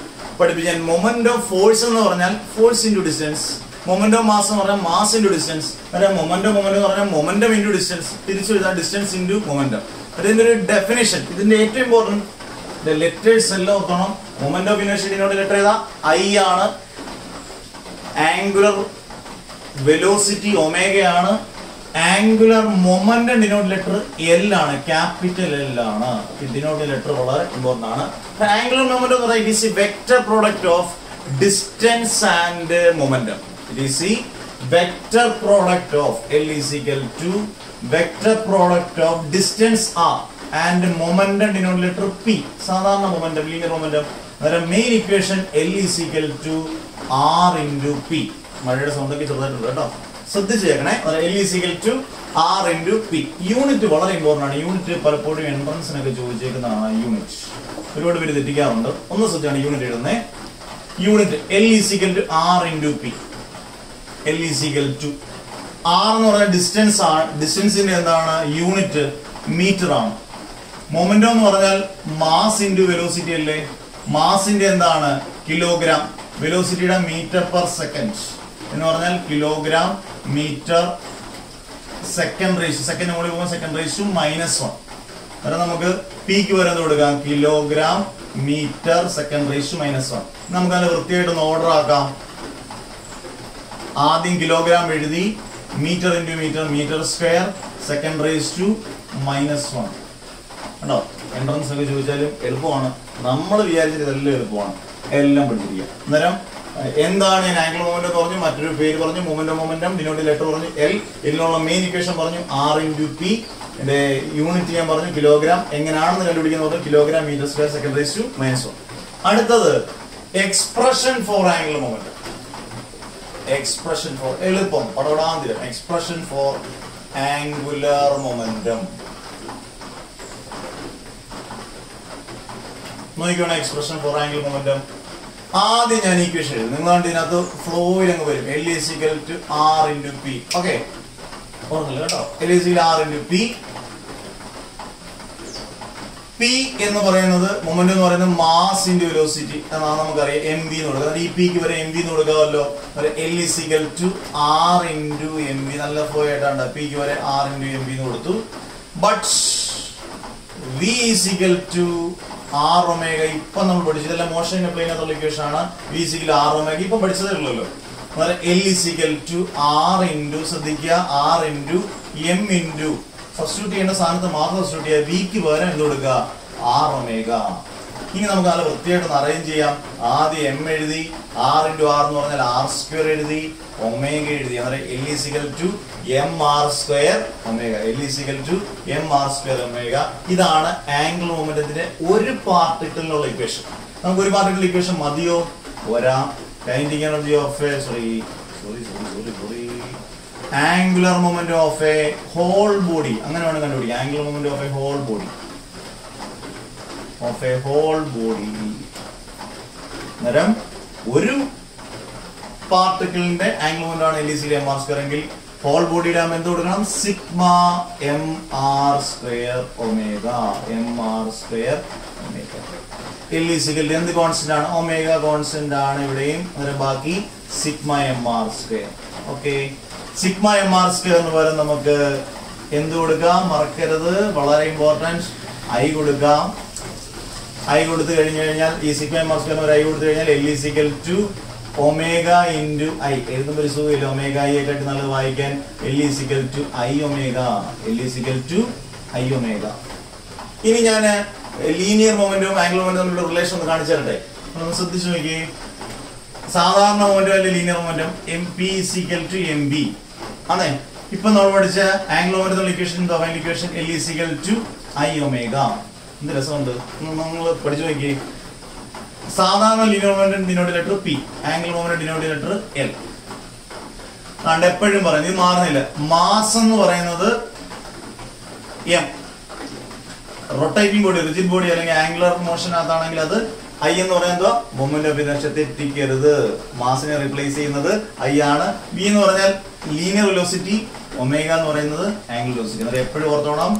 Speaker 1: പഠിപ്പിക്കാൻ. മൊമെന്റ് ഓഫ് ഫോഴ്സ് എന്ന് പറഞ്ഞാൽ force into distance. Moment of mass എന്ന് പറഞ്ഞാൽ മാസ് ഇൻറ്റു ഡിസ്റ്റൻസ്. മൊമെന്റ് എന്ന് പറഞ്ഞാൽ മൊമെന്റം ഇൻറ്റു ഡിസ്റ്റൻസ്. തിരിച്ചു എഴുതാൻ ഡിസ്റ്റൻസ് ഇൻറ്റു മൊമെന്റം. അതിന്റെ ഒരു ഡെഫിനേഷൻ, ഇതിന്റെ ഏറ്റവും ഇമ്പോർട്ടന്റ് ലെറ്റേഴ്സ് എല്ലാം ഓർക്കണം. മൊമെന്റ് ഓഫ് ഇനേർഷ്യയുടെ ലെറ്റർ ഏതാ? ഐ ആണ്. ആംഗുലർ വെലോസിറ്റി ഒമേഗയാണ്. Angular momentum denote letter L ആണ്, ക്യാപിറ്റൽ എൽ ആണ്. ഡിനോട്ട് ലെറ്റർ വളരെ ഇമ്പോർട്ടന്റ് ആണ്. ആംഗുലർ മൊമെന്റം എന്ന് പറയുന്നത് it is a vector product of distance and momentum. It is ഈ vector product of L is equal to vector product of distance R and momentum denote letter P. സാധാരണ momentum, linear momentum. അന്നേരം main equation L is equal to R into P. മഴയുടെ sound ഒക്കെ ചെറുതായിട്ടുണ്ട് കേട്ടോ, ശ്രദ്ധിച്ച് കേൾക്കണേ. L is equal to R into P. Unit വളരെ important ആണ്. Unit പലപ്പോഴും എൻട്രൻസിനൊക്കെ ചോദിച്ചേക്കുന്നതാണ്. യൂണിറ്റ് ഒരുപാട് പേര് തെറ്റിക്കാറുണ്ട്. ഒന്ന് ശ്രദ്ധിച്ചാണ് യൂണിറ്റ് എഴുതുന്നത്. Unit L is equal to R into P. L is equal to R എന്ന് പറഞ്ഞാൽ ഡിസ്റ്റൻസ് ആണ്. ഡിസ്റ്റൻസിന്റെ എന്താണ് യൂണിറ്റ്? മീറ്റർ ആണ്. മൊമെന്റം എന്ന് പറഞ്ഞാൽ മാസ് ഇൻറ്റു വെലോസിറ്റി അല്ലേ? മാസിന്റെ എന്താണ്? കിലോഗ്രാം. വെലോസിറ്റിയുടെ മീറ്റർ പെർ സെക്കൻഡ് എന്ന് പറഞ്ഞാൽ kilogram metre second raise. Second മുകളിൽ പോകുമ്പോൾ സെക്കൻഡ് റേസ് -1. അന്നേരം നമുക്ക് പിക്ക് വരുന്നത് കൊടുക്കാം കിലോഗ്രാം മീറ്റർ സെക്കൻഡ് റേസ് -1. നമുക്ക് അതിന് വൃത്തിയായിട്ടൊന്ന് ഓർഡർ ആക്കാം. ആദ്യം കിലോഗ്രാം എഴുതി, metre into metre, metre square, second raise to -1. കണ്ടോ, എൻട്രൻസ് ഒക്കെ ചോദിച്ചാലും എളുപ്പമാണ്. നമ്മൾ വിചാരിച്ചത് ഇതെല്ലാം എളുപ്പമാണ്. എല്ലാം പഠിച്ചിരിക്കുക. അന്നേരം എന്താണ് ഞാൻ ആംഗുലർ മൊമെന്റം പറഞ്ഞു, മറ്റൊരു പേര് പറഞ്ഞു മൊമെന്റം, ഡിനോട്ട് ലെറ്റർ പറഞ്ഞു L. ഇതിനുള്ള മെയിൻ ഇക്വേഷൻ പറഞ്ഞു R into P. എന്റെ യൂണിറ്റ് ഞാൻ പറഞ്ഞു കിലോഗ്രാം. എങ്ങനെയാണെന്ന് കണ്ടുപിടിക്കുന്ന പറഞ്ഞു kilogram metre square second raise to -1. അടുത്തത് expression for angular momentum. Expression for എളുപ്പം പടപടാന്തിരം. എക്സ്പ്രഷൻ ഫോർ ആംഗുലർ മൊമെന്റം നോക്കിക്കോണേ. എക്സ്പ്രഷൻ ഫോർ ആംഗുലർ മൊമെന്റം ആദ്യം ഞാൻ ഈക്വേഷൻ എഴുതും. നിങ്ങളാണ്ട് ഇതിനകത്ത് ഫ്ലോയിൽ അങ്ങ് വരും. L is equal to R into P. Okay, ഓർമ്മയില്ല കേട്ടോ. L is equal to R into P. P എന്ന് പറയുന്നത് മൊമെന്റ് എന്ന് പറയുന്നത് മാസ് ഇൻറ്റു വെലോസിറ്റി എന്നാണ് നമുക്കറിയാം. MV എന്ന് കൊടുക്കുക. ഈ പിക്ക് വരെ MV എന്ന് കൊടുക്കാമല്ലോ. L is equal to R into MV. നല്ല ഫ്ലോ ആയിട്ടാണ്. പിക്ക് വരെ R into MV എന്ന് കൊടുത്തു. But V is equal to R omega. ഇപ്പൊ നമ്മൾ പഠിച്ചതല്ല, മോഷൻ പ്ലെയിനകത്തുള്ള ഇക്വേഷൻ ആണ്. V is equal to R omega. ഇപ്പൊ പഠിച്ചതേ ഉള്ളല്ലോ. L is equal to R into, ശ്രദ്ധിക്കുക, R into M into substitute ചെയ്യേണ്ട സ്ഥാനത്ത് മാത്രം സബ്സ്റ്റിറ്റ്യൂട്ട് ചെയ്യുക. വിക്ക് പകരം എന്ത് കൊടുക്കുക? R omega. ഇനി നമുക്ക് നല്ല വൃത്തിയായിട്ട് അറേഞ്ച് ചെയ്യാം. ആദ്യം എം എഴുതി, ആർ ഇൻറ്റു ആർ എന്ന് പറഞ്ഞാൽ ആർ സ്ക്വയർ എഴുതി, ഒമേഗ എഴുതി. അന്നേരം L is equal to m R square omega. L is equal to m R square omega. ഇതാണ് ആംഗുലർ മൊമെന്റത്തിന്റെ ഒരു പാർട്ടിക്കിളിനുള്ള ഇക്വേഷൻ. നമുക്ക് ഒരു പാർട്ടിക്കിൾ ഇക്വേഷൻ മതിയോ? വരാം. Kinetic energy of a angular moment of a whole body, അങ്ങനെ വേണം കണ്ടുപിടിക്കാം. Angular moment of a whole body, അന്നേരം ഒരു പാർട്ടിക്കിളിന്റെ ആംഗുലർ മൊമെന്റ് ആണ് L is equal m R square എങ്കിൽ ഹോൾ ബോഡിയുടെ ആകുമ്പോൾ എന്ത് കൊടുക്കണം? Sigma M R square omega. M R square omega. L is equal എന്ത് കോൺസ്റ്റന്റ് ആണ്? ഒമേഗ കോൺസ്റ്റന്റ് ആണ് ഇവിടെയും. അന്നേരം ബാക്കി sigma M R square. Okay, sigma M R square എന്ന് പറയുന്നത് നമുക്ക് എന്ത് കൊടുക്കാം? മറക്കരുത്, വളരെ ഇമ്പോർട്ടൻറ്റ്. ഐ കൊടുക്കാം. ഐ കൊടുത്തു കഴിഞ്ഞു കഴിഞ്ഞാൽ ഈ സിഗ്മ എം ആർ സ്ക്വയർ ഒരു ഐ കൊടുത്തു കഴിഞ്ഞാൽ L is equal to omega into I. എഴുതുമ്പോൾ ഒരു സുഖമില്ല, ഒമേഗ ഐ ഒക്കെ ആയിട്ട് നല്ലത് വായിക്കാൻ. L is equal to I omega. L is equal to I omega. ഇനി ഞാൻ ലീനിയർ മൊമെന്റും ആംഗുലർ മൊമെന്റും തമ്മിലുള്ള റിലേഷൻ ഒന്ന് കാണിച്ചു തരട്ടെ. ഒന്ന് ശ്രദ്ധിച്ചു നോക്കിയേ. സാധാരണ മൊമെന്റും അല്ലെ ലീനിയർ മൊമെന്റും M P is equal to M B ആണേ. ഇപ്പൊ നമ്മൾ പഠിച്ച ആംഗുലർ മൊമെന്റത്തിന്റെ equation, final equation L is equal to I omega. എന്ത് രസമുണ്ട്, നമ്മൾ പഠിച്ചു നോക്കിയേ. സാധാരണ linear moment denote letter P, angular moment denote letter L. അതുകൊണ്ട് എപ്പോഴും പറയുന്നത് ഇത് മാറുന്നില്ല. മാസ് എന്ന് പറയുന്നത് M. Rotating body, rigid body അല്ലെങ്കിൽ ആംഗുലർ മോഷനകത്താണെങ്കിൽ അത് ഐ എന്ന് പറയുന്നത് മൊമെന്റ് ഓഫ് ഇനർഷ്യ. തെറ്റിക്കരുത്, മാസിനെ റീപ്ലേസ് ചെയ്യുന്നത് ഐ ആണ്. വി എന്ന് പറഞ്ഞാൽ ലീനിയർ വെലോസിറ്റി, ഒമേഗ എന്ന് പറയുന്നത് ആംഗുലർ വെലോസിറ്റി. അന്നേരം എപ്പോഴും ഓർത്തോണം,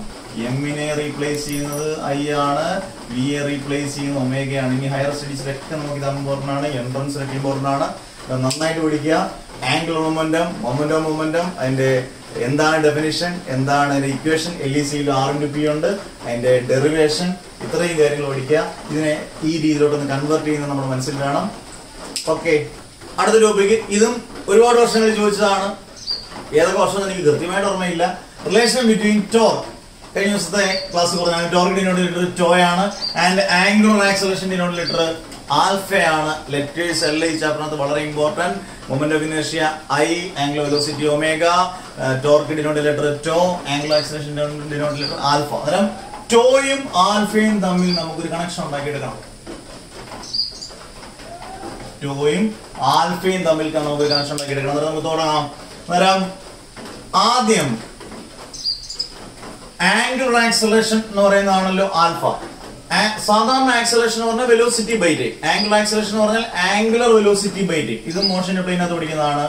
Speaker 1: എമ്മിനെ റീപ്ലേസ് ചെയ്യുന്നത് ഐ ആണ്, വിയെ റീപ്ലേസ് ചെയ്യുന്നത് ഒമേഗയാണ്. ഇനി ഹയർ സ്റ്റഡീസിലൊക്കെ നമുക്ക് ഇത് ഇമ്പോർട്ടന്റ് ആണ്, എൻട്രൻസിലൊക്കെ ഇമ്പോർട്ടന്റ് ആണ്. നന്നായിട്ട് പഠിക്കുക. Angular momentum, moment of momentum, അതിന്റെ എന്താണ് ഡെഫിനിഷൻ, എന്താണ് അതിന്റെ ഇക്വേഷൻ, എൽ ഇ സിയിൽ ആർ ഇൻറ്റു പി ഉണ്ട്, അതിന്റെ ഡെറിവേഷൻ, ഇത്രയും കാര്യങ്ങൾ പഠിക്കുക. ഇതിനെ ഈ രീതിയിലോട്ടൊന്ന് കൺവേർട്ട് ചെയ്യുന്നത് നമ്മുടെ മനസ്സിൽ വേണം. ഓക്കെ, അടുത്ത ടോപ്പിക്ക്. ഇതും ഒരുപാട് വർഷങ്ങളിൽ ചോദിച്ചതാണ്. ഏതൊക്കെ വർഷം എനിക്ക് കൃത്യമായിട്ട് ഓർമ്മയില്ല. Relation between torque. കഴിഞ്ഞ ദിവസത്തെ ക്ലാസ് പറഞ്ഞാൽ ടോർക്ക് ഡിനോട്ട് ലെറ്റർ ടോയ് ആണ്, and angular acceleration denote letter ആൽഫയാണ്. ലെറ്റേഴ്സ് എല്ലാം ഈ ചാപ്റ്ററിനകത്ത് വളരെ important. Moment of inertia I, angular velocity omega, torque denote letter tau, angular acceleration denote letter alpha. അന്നേരം ടോയും ആൽഫയും തമ്മിൽ നമുക്കൊരു കണക്ഷൻ ഉണ്ടാക്കിയെടുക്കണം. ടോയും ആൽഫയും തമ്മിൽ നമുക്കൊരു കണക്ഷൻ ഉണ്ടാക്കിയെടുക്കണം. അന്നേരം നമുക്ക് തുടങ്ങാം. അന്നേരം ആദ്യം ആംഗുലർ ആക്സലറേഷൻ എന്ന് പറയുന്നതാണല്ലോ ആൽഫ. സാധാരണ ആക്സലറേഷൻ എന്ന് പറഞ്ഞാൽ velocity by time. Angular acceleration എന്ന് പറഞ്ഞാൽ ആംഗുലർ വെലോസിറ്റി ബൈ ടൈം. ഇത് മോഷന്റെ പ്ലെയിനകത്ത് പഠിക്കുന്നതാണ്.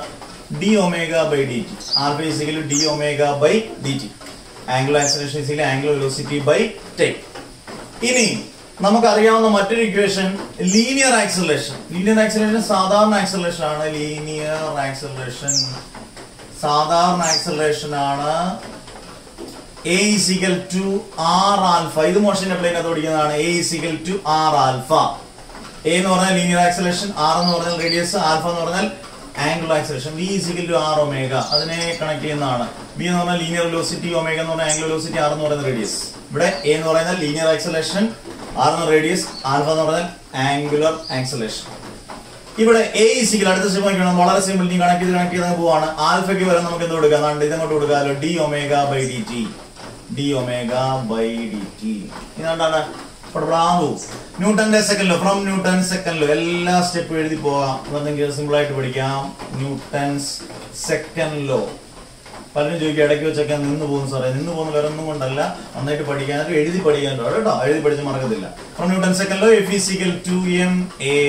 Speaker 1: D omega by D t. Alpha is equal d omega by D t. Angular acceleration is equal angular velocity by time. ഇനി നമുക്കറിയാവുന്ന മറ്റൊരു equation linear acceleration. Linear acceleration സാധാരണ ആക്സലറേഷൻ ആണ്. ലീനിയർ ആക്സലറേഷൻ സാധാരണ ആക്സലറേഷൻ ആണ്. A is equal to R alpha. ഇത് മോഷന്റെ പ്ലെയിനകത്ത് പഠിക്കുന്നതാണ്. A is equal to R alpha. A എന്ന് പറഞ്ഞാൽ ലീനിയർ ആക്സലറേഷൻ, R എന്ന് പറഞ്ഞാൽ റേഡിയസ്, ആൽഫ എന്ന് പറഞ്ഞാൽ angular acceleration. V is equal to R omega. അതിനെ കണക്ട് ചെയ്യുന്നതാണ്. V എന്ന് പറഞ്ഞാൽ ലീനിയർ വെലോസിറ്റി, ഒമേഗ എന്ന് പറഞ്ഞാൽ ആംഗുലർ വെലോസിറ്റി, R എന്ന് പറയുന്നത് റേഡിയസ്. ഇവിടെ A എന്ന് പറയുന്നത് ലീനിയർ ആക്സലറേഷൻ, R എന്ന് റേഡിയസ്, ആൽഫ എന്ന് പറഞ്ഞാൽ ആംഗുലർ ആക്സലറേഷൻ. ഇവിടെ A is equal, അടുത്ത സ്റ്റെപ്പ് നോക്കണം. വളരെ സിമ്പിൾ. നീ കണക്ട് ചെയ്ത് പോവാണ്. ആൽഫയ്ക്ക് വരെ നമുക്ക് എന്ത് കൊടുക്കാം? ഇതങ്ങോട്ട് കൊടുക്കാമല്ലോ. D omega by D T. D omega by D T. ഇതെന്താണ്? ന്യൂട്ടന്റെ second law. From Newton second law. എല്ലാ സ്റ്റെപ്പും എഴുതി പോകാം. അതെങ്കിൽ സിമ്പിൾ ആയിട്ട് പഠിക്കാം. Newton's second law. പലരും ചോദിക്കും ഇടയ്ക്ക് വെച്ചൊക്കെ നിന്ന് പോകുന്നു സാറേ. നിന്ന് പോകുന്ന വേറെ ഒന്നും കൊണ്ടല്ല, നന്നായിട്ട് പഠിക്കാനായിട്ട് എഴുതി പഠിക്കാനോ കേട്ടോ. എഴുതി പഠിച്ച് മറക്കത്തില്ല. From Newton second law F is equal to M A.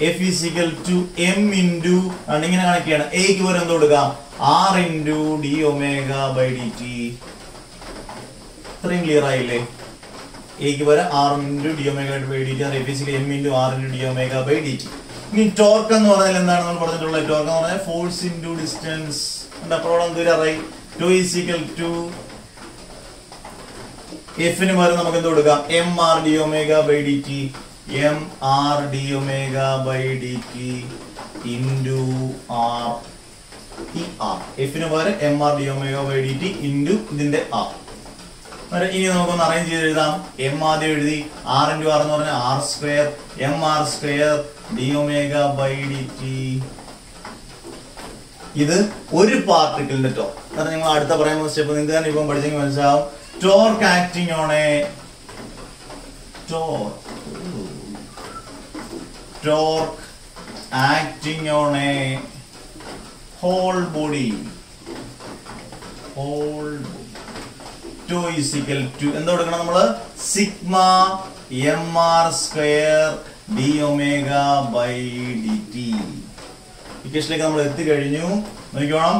Speaker 1: F is equal to M into ഇങ്ങനെ കണക്ട് ചെയ്യണം. എക്ക് വരെ എന്ത് കൊടുക്കാം? R into D omega by D T. ഇത്രയും ക്ലിയർ ആയില്ലേ? എക്ക് വരെ R into D omega by D T. F is equal M into R into D omega by D T. ഇനി ടോർക്ക് എന്ന് പറഞ്ഞാൽ എന്താണ് നമ്മൾ പറഞ്ഞിട്ടുള്ളത്? ടോർക്ക് എന്ന് പറഞ്ഞാൽ ഫോഴ്സ് ഇൻറ്റു ഡിസ്റ്റൻസ്. അപ്പോഴാണ് ദൂരായി. ടു ഈസ് ഈക്വൽ ടു എഫിന് പകരം നമുക്ക് എന്ത് കൊടുക്കാം? M r d omega by D t. M r d omega by D t into r. ഈ ആർ എഫിന് പകരം m r d omega by D t into ഇതിന്റെ ആർ. ഇനി നമുക്കൊന്ന് അറേഞ്ച് ചെയ്ത് എഴുതാം. എം ആദ്യം എഴുതി, ആർ ഇൻറ്റു ആർ എന്ന് പറഞ്ഞാൽ r square m R square D omega by D t. ഇത് ഒരു പാർട്ടിക്കിളിന്റെ ടോർക്ക്. കാരണം നിങ്ങൾ അടുത്ത പറയുന്ന സ്റ്റെപ്പ് നിങ്ങൾക്ക് തന്നെ ഇപ്പം പഠിച്ചെങ്കിൽ മനസ്സിലാവും. Torque acting on a torque acting on a whole body. Tau is equal to എന്താ കൊടുക്കണം നമ്മള്? Sigma M R square D omega by D T. ഇക്വേഷനിലേക്ക് നമ്മൾ എത്തിക്കഴിഞ്ഞു. നോക്കിക്കോണം.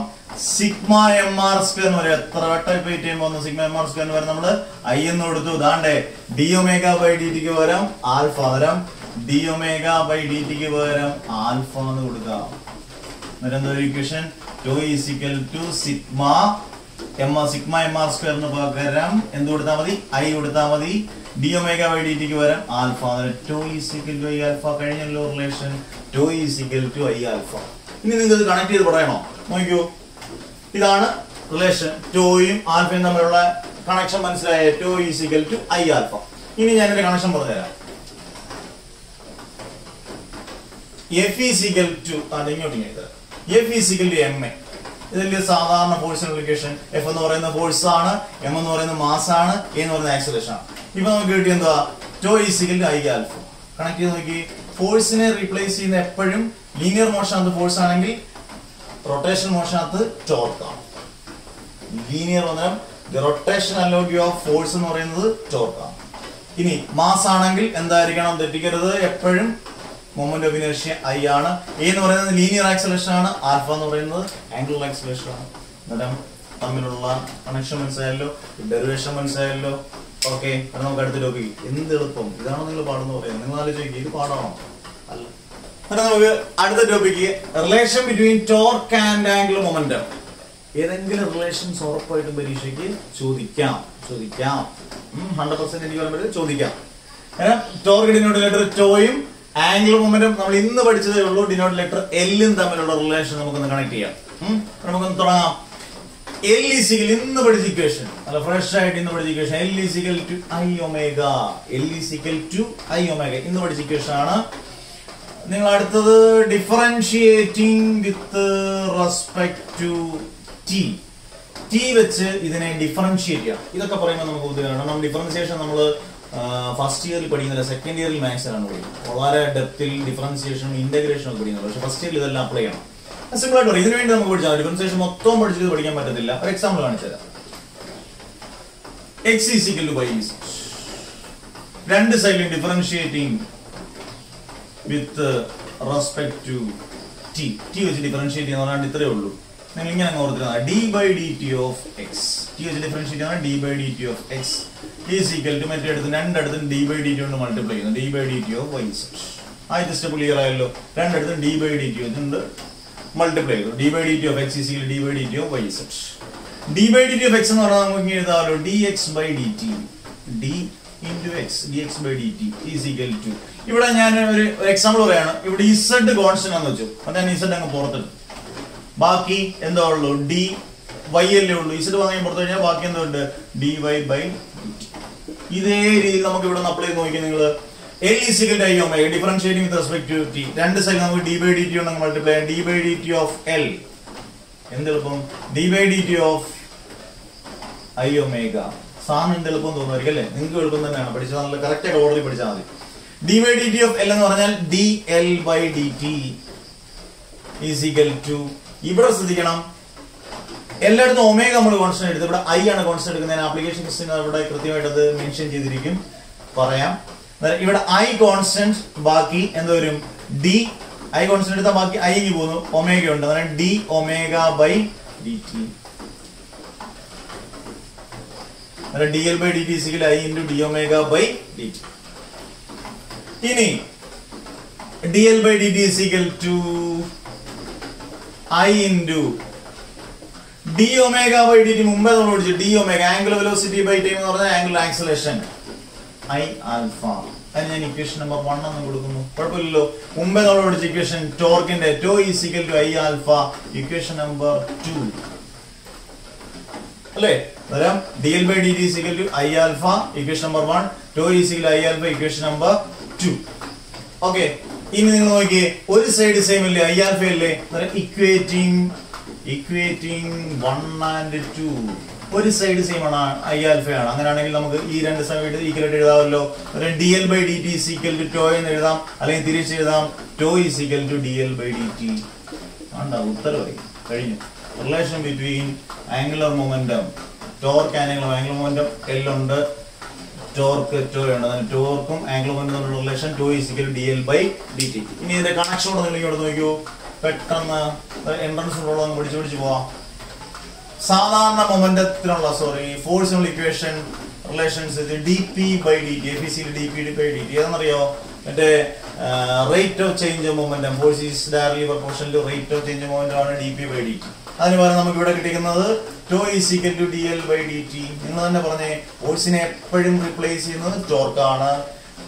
Speaker 1: സിഗ്മ എം ആർ സ്ക്വയർ എന്ന് പറയും. എത്ര വട്ടം ഇപ്പൊ ഈ ടൈം വന്നു? സിഗ്മ എം ആർ സ്ക്വയർ എന്ന് പറയുന്നത് നമ്മള് ഐ എന്ന് കൊടുത്തു. ഇതാണ്ടേ ഡി ഒമേഗ ബൈ ഡി ടിക്ക് പകരം ആൽഫ, പകരം ഡി ഒമേഗ ബൈ ഡി ടിക്ക് പകരം ആൽഫ എന്ന് കൊടുക്കാം. എന്നിട്ട് എന്താ equation? Tau is equal to sigma M R സ്ക്വയറിന് പകരം എന്ത് കൊടുത്താൽ മതി? ഐ കൊടുത്താൽ മതി. ഡി ഒമേഗ ബൈ ഡി ടിക്ക് പകരം alpha. Tau is equal to I alpha. കഴിഞ്ഞല്ലോ relation. Tau is equal to I alpha. ഇനി നിങ്ങൾക്ക് ഇത് കണക്ട് ചെയ്ത് പറയണോ? നോക്കൂ, ഇതാണ് റിലേഷൻ. ടോയും ആൽഫയും തമ്മിലുള്ള കണക്ഷൻ മനസ്സിലായ? Tau is equal to I alpha. ഇനി ഞാൻ എന്റെ കണക്ഷൻ പറഞ്ഞുതരാം. എഫ് ഈസ് ഈക്വൽ ടു ഇങ്ങോട്ട് എഴുതാം. F is equal to M a. ഇതിന്റെ സാധാരണ ഫോഴ്സിനുള്ള ഇക്വേഷൻ. എഫ് എന്ന് പറയുന്ന ഫോഴ്സ് ആണ്, എം എന്ന് പറയുന്ന മാസ് ആണ്, എ എന്ന് പറയുന്ന ആക്സിലറേഷൻ ആണ്. ഇപ്പൊ നമുക്ക് കിട്ടിയ എന്താ? Tau is equal to I alpha. Connect ചെയ്ത് നോക്കി. ഫോഴ്സിനെ റീപ്ലേസ് ചെയ്യുന്ന എപ്പോഴും ലീനിയർ മോഷനകത്ത് ഫോഴ്സ് ആണെങ്കിൽ റൊട്ടേഷൻ മോഷനകത്ത് ടോർക്കാണ്. ലീനിയർ വന്നാൽ റൊട്ടേഷൻ അലോഗ് ഓഫ് ഫോഴ്സ് എന്ന് പറയുന്നത് ടോർക്കാണ്. ഇനി മാസ് ആണെങ്കിൽ എന്തായിരിക്കണം? തെറ്റിക്കരുത്. എപ്പോഴും മൊമെന്റ് ഓഫ് ഇനർഷ്യ ഐ ആണ്. എ എന്ന് പറയുന്നത് ലീനിയർ ആക്സിലറേഷൻ ആണ്. ആൽഫ എന്ന് പറയുന്നത് ആംഗുലർ ആക്സിലറേഷൻ ആണ്. അന്നേരം തമ്മിലുള്ള കണക്ഷൻ മനസ്സിലായല്ലോ, ഡെറിവേഷൻ മനസ്സിലായല്ലോ. ഓക്കെ, നമുക്ക് അടുത്ത ടോപ്പിക്. എന്ത് എളുപ്പം! ഇതാണോ നിങ്ങൾ പാടെന്ന് പറയുന്നത്? നിങ്ങൾ ആലോചിക്കുക, ഇത് പാടാണോ? അല്ല. എന്നിട്ട് നമുക്ക് അടുത്ത topic relation between torque and angular momentum. ഏതെങ്കിലും റിലേഷൻസ് ഉറപ്പായിട്ടും പരീക്ഷയ്ക്ക് ചോദിക്കാം. 100% എനിക്ക് പറയുമ്പോൾ ചോദിക്കാം. ടോർക്ക് ഡിനോട്ട് ലെറ്റർ ടോയും ആംഗുലർ മൊമെന്റം നമ്മൾ ഇന്ന് പഠിച്ചതേ ഉള്ളൂ. ഡിനോട്ട് ലെറ്റർ എല്ലും തമ്മിലുള്ള റിലേഷൻ നമുക്കൊന്ന് കണക്ട് ചെയ്യാം. നമുക്കൊന്ന് തുടങ്ങാം. എൽ ഈസിക്കൽ ഇന്ന് പഠിച്ച ഇക്വേഷൻ, അല്ല ഫ്രഷ് ആയിട്ട് ഇന്ന് പഠിച്ച equation. L is equal to I omega. L is equal to I omega ഇന്ന് പഠിച്ച ഇക്വേഷൻ ആണ്. നിങ്ങൾ അടുത്തത് differentiating with respect to t. T വെച്ച് ഇതിനെ ഡിഫറൻഷിയേറ്റ് ചെയ്യാം. ഇതൊക്കെ പറയുമ്പോൾ നമുക്ക് ബുദ്ധിമുട്ടാണ്. നമ്മൾ ഡിഫറൻസിയേഷൻ നമ്മൾ ഫസ്റ്റ് ഇയറിൽ പഠിക്കുന്നില്ല, സെക്കൻഡ് ഇയറിൽ മാത്സിലാണ് പഠിക്കുന്നത്. വളരെ ഡെപ്തിൽ ഡിഫറൻസിയേഷനും ഇന്റഗ്രേഷനും ഒക്കെ പഠിക്കുന്നത്. പക്ഷെ ഫസ്റ്റ് ഇയറിൽ ഇതെല്ലാം അപ്ലൈ ചെയ്യണം. സിമ്പിൾ ആയിട്ട് പറയും. ഇതിനു വേണ്ടി നമുക്ക് പഠിച്ചാൽ ഡിഫറൻസിയേഷൻ മൊത്തം പഠിച്ചത് പഠിക്കാൻ പറ്റത്തില്ല. ഒരു എക്സാമ്പിൾ കാണിച്ചു തരാം. X is equal to y is. രണ്ട് സൈഡിലും differentiating with respect to t. T വെച്ച് ഡിഫറൻഷിയേറ്റ് ചെയ്യുന്ന പറഞ്ഞാൽ ഇത്രയേ ഉള്ളൂ. നിങ്ങൾ ഇങ്ങനെ അങ്ങ് ഓർത്തിരുന്ന d by D t of x. T വെച്ച് ഡിഫറൻഷിയേറ്റ് ചെയ്യുന്ന d by D t of x is equal to മറ്റേ അടുത്ത് രണ്ടിടത്തും ഡി ബൈ ഡി ടി കൊണ്ട് മൾട്ടിപ്ലൈ ചെയ്യുന്നു. D by D t of y set. ആദ്യത്തെ സ്റ്റെപ്പ് ക്ലിയർ ആയല്ലോ. രണ്ടിടത്തും ഡി ബൈ ഡി ടി വെച്ചുകൊണ്ട് മൾട്ടിപ്ലൈ ചെയ്തു. D by D t of x is equal d by D t of y set. D by D t of x എന്ന് പറഞ്ഞാൽ നമുക്ക് ഇങ്ങനെ എഴുതാമല്ലോ. D x by D T. D into x dx by dt is equal to. ഇവിടെ ഞാൻ ഒരു example പറയാണ്. ഇവിടെ z കോൺസ്റ്റന്റ് ആണെന്ന് വെച്ചു. അപ്പോൾ ഞാൻ z അങ്ങ് പുറത്തിട്ടു. ബാക്കി എന്താ ഉള്ളൂ? d y അല്ലേ ഉള്ളൂ. z വാങ്ങി പുറത്തു കഴിഞ്ഞാൽ ബാക്കി എന്തുണ്ട്? dy by dt. ഇതേ രീതിയിൽ നമുക്ക് ഇവിടെ അപ്ലൈ ചെയ്ത് നോക്കി. നിങ്ങൾ L is equal to I omega differentiating with respect to t. രണ്ട് സൈഡ് നമുക്ക് d by dt കൊണ്ട് മൾട്ടിപ്ലൈ ചെയ്യാം. d by dt of L എന്തെളുപ്പം? d by dt of I omega. സാധനം എന്ത് എളുപ്പം തോന്നുമായിരിക്കും അല്ലേ? നിങ്ങൾക്ക് എളുപ്പം തന്നെയാണ്. പഠിച്ചാൽ നല്ല കറക്റ്റ് ആയിട്ട് ഓർഡറിൽ പഠിച്ചാൽ മതി. D by D t of L എന്ന് പറഞ്ഞാൽ d L by D t is equal to. ഇവിടെ ശ്രദ്ധിക്കണം, എല്ലായിടത്തും ഒമേഗ നമ്മൾ കോൺസ്റ്റന്റ് എടുത്ത് ഇവിടെ ഐ ആണ് കോൺസ്റ്റന്റ് എടുക്കുന്നത്. ആപ്ലിക്കേഷൻ ക്വസ്റ്റ്യൻ ഇവിടെ കൃത്യമായിട്ട് അത് മെൻഷൻ ചെയ്തിരിക്കും. പറയാം. ഇവിടെ ഐ കോൺസ്റ്റന്റ്, ബാക്കി എന്തോരും? ഡി. ഐ കോൺസ്റ്റന്റ് എടുത്താൽ ബാക്കി ഐ പോകുന്നു. ഒമേഗ ഉണ്ട്. അതാണ് d omega by D t. dl by dt is equal to I into d omega by dt. ഇനി dl by dt is equal to I into d omega by dt. മുമ്പേ നമ്മൾ പഠിച്ചു d omega angular velocity by time എന്ന് പറഞ്ഞാൽ angular acceleration I alpha. അതിന് ഞാൻ equation number 1 എന്ന് കൊടുക്കുന്നു. കുഴപ്പമില്ലല്ലോ. മുമ്പേ നമ്മൾ പഠിച്ച ഇക്വേഷൻ ടോർക്കിന്റെ tau is equal to I alpha. Equation number 2. അല്ലേ? അന്നേരം dl/dt is equal to I alpha equation number 1, tau is equal to I alpha equation number 2. Okay, ഇനി നിങ്ങൾ നോക്കിയേ, ഒരു സൈഡ് സെയിം അല്ലേ, I alpha അല്ലേ? ഇക്വേറ്റിംഗ് 1 and 2 ഒരു side same ആണ്, I alpha ആണ്. അങ്ങനെയാണെങ്കിൽ നമുക്ക് ഈ രണ്ട് സൈഡ് ഈക്വൽ ആയിട്ട് എഴുതാമല്ലോ. dl/dt is equal to tau എന്ന് എഴുതാം, അല്ലെങ്കിൽ തിരിച്ചെഴുതാം tau is equal to dl/dt. ഉത്തരവായി കഴിഞ്ഞു. Relation between angular momentum, torque and angular momentum L ഉണ്ട്, ടോർക്ക് ടോ ഉണ്ട്. ടോർക്കും ആംഗുലർ മൊമെന്റം തമ്മിലുള്ള relation tau is equal to dl/dt. ഇനി ഇതിന്റെ കണക്ഷനോട് നിങ്ങൾ ഇങ്ങോട്ട് നോക്കൂ, പെട്ടെന്ന് എൻട്രൻസ് ഉള്ളതൊന്ന് പഠിച്ചു പോവാം. സാധാരണ മൊമെന്റത്തിനുള്ള ഫോഴ്സിനുള്ള ഇക്വേഷൻ റിലേഷൻസ് dp/dt, എഫിസിയിൽ dp/dt ഏതെന്നറിയോ? മറ്റേ rate of change of momentum, force is directly proportional to rate of change of momentum ആണ് dp/dt. അതിന് പകരം നമുക്ക് ഇവിടെ കിട്ടിയിരിക്കുന്നത് tau is equal to dl/dt. നിങ്ങൾ തന്നെ പറഞ്ഞേ, ഫോഴ്സിനെ എപ്പോഴും റീപ്ലേസ് ചെയ്യുന്നത് ടോർക്കാണ്,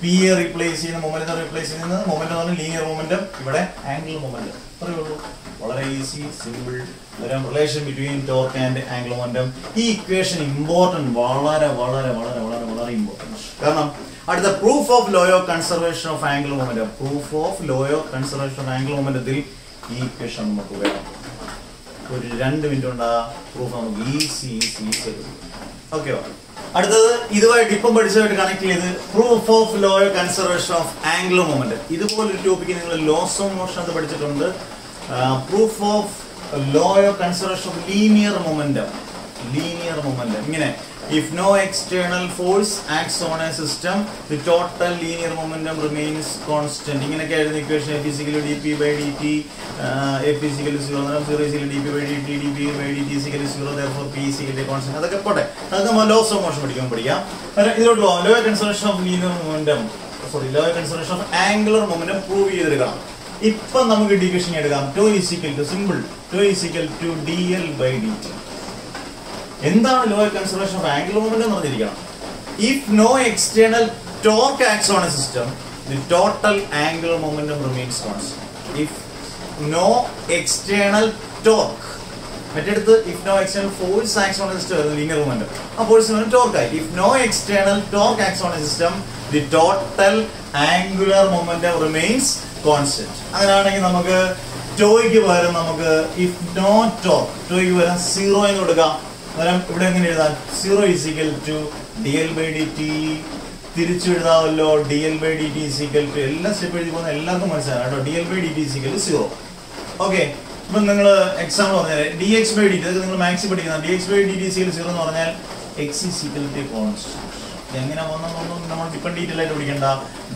Speaker 1: പി എ റീപ്ലേസ് ചെയ്യുന്ന മൊമെന്റം റീപ്ലേസ് ചെയ്യുന്നത് മൊമെന്റം എന്ന് പറഞ്ഞാൽ ലീനിയർ മൊമെന്റം, ഇവിടെ ആംഗുലർ മൊമെന്റം. അത്രയേ ഉള്ളൂ, വളരെ easy simple. Relation between torque and angular momentum. ഈ ഇക്വേഷൻ ഇമ്പോർട്ടന്റ്, വളരെ വളരെ വളരെ വളരെ വളരെ ഇമ്പോർട്ടന്റ്. കാരണം അടുത്ത proof of law of conservation of angular momentum, proof of law of conservation of angular മൊമെന്റത്തിൽ ഈ ഇക്വേഷൻ നമുക്ക് വേണം. ഒരു 2 മിനിറ്റ് കൊണ്ട് ആ പ്രൂഫ് നമുക്ക് ഈസി ഓക്കെ. അടുത്തത് ഇതുമായിട്ട് ഇപ്പം പഠിച്ചതായിട്ട് കണക്ട് ചെയ്ത് proof of law of conservation of angular momentum. ഇതുപോലൊരു ടോപ്പിക്ക് നിങ്ങൾ ലോസ് ഓഫ് മോഷൻ അത് പഠിച്ചിട്ടുണ്ട്. Proof of law of conservation of linear momentum. ഇങ്ങനെ, if no external force acts on a system, the total linear momentum remains constant. ഇങ്ങനെയൊക്കെ ആയിരുന്നു equation. F is equal to dp/dt, F is equal to 0, 0 is equal to dp/dt, dp/dt is equal to 0, therefore P is equal to constant. അതൊക്കെ പോട്ടെ, അതൊക്കെ നമ്മൾ loss of motion പഠിക്കാം. ഇതിലോട്ട് law of conservation of linear momentum, law of conservation of angular momentum prove ചെയ്തെടുക്കണം. ഇപ്പൊ നമുക്ക് division എടുക്കാം. tau is equal to simple, tau is equal to dl/dt. എന്താണ് law of conservation of angular momentum എന്ന് പറഞ്ഞിരിക്കണം. If no external torque acts on a system, the total angular momentum remains constant. If no external torque, മറ്റടുത്ത് if no external force acts on a system, linear momentum, ആ ഫോഴ്സിന് torque ആയി. If no external torque acts on a system, the total angular momentum remains constant. അങ്ങനെയാണെങ്കിൽ നമുക്ക് ടോയ്ക്ക് പകരം നമുക്ക് if no torque, ടോയ്ക്ക് പകരം 0 എന്ന് കൊടുക്കാം. ഇവിടെ എങ്ങനെ എഴുതാം? 0 is equal to dl/dt. തിരിച്ചു എഴുതാമല്ലോ, dl/dt is equal to, എല്ലാ സ്റ്റെപ്പ് എഴുതി പോകുന്ന എല്ലാവർക്കും മനസ്സിലാക്കാം കേട്ടോ. dl/dt is equal to 0. Okay, ഇപ്പൊ നിങ്ങൾ എക്സാമ്പിൾ പറഞ്ഞാൽ dx/dt, അതൊക്കെ നിങ്ങൾ മാത്സ് പഠിക്കുന്ന dx/dt is equal to 0 എന്ന് പറഞ്ഞാൽ x is equal to constant. എങ്ങനെ വന്നൊന്നും നമ്മൾ ഇപ്പം ഡീറ്റെയിൽ ആയിട്ട് പഠിക്കണ്ട.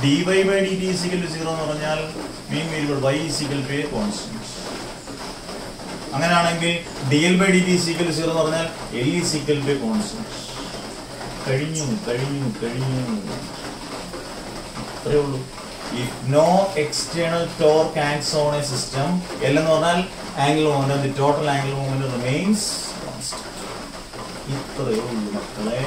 Speaker 1: dy/dt is equal to 0 എന്ന് പറഞ്ഞാൽ main variable y is equal to a constant. അങ്ങനെയാണെങ്കിൽ dl/dt is equal to 0 എന്ന് പറഞ്ഞാൽ L is equal to constant. കഴിഞ്ഞു. അത്രേ ഉള്ളൂ. If no external torque acts on a system, L എന്ന് പറഞ്ഞാൽ angular momentum, the total angular momentum remains constant. ഇത്രേ ഉള്ളൂ മക്കളെ.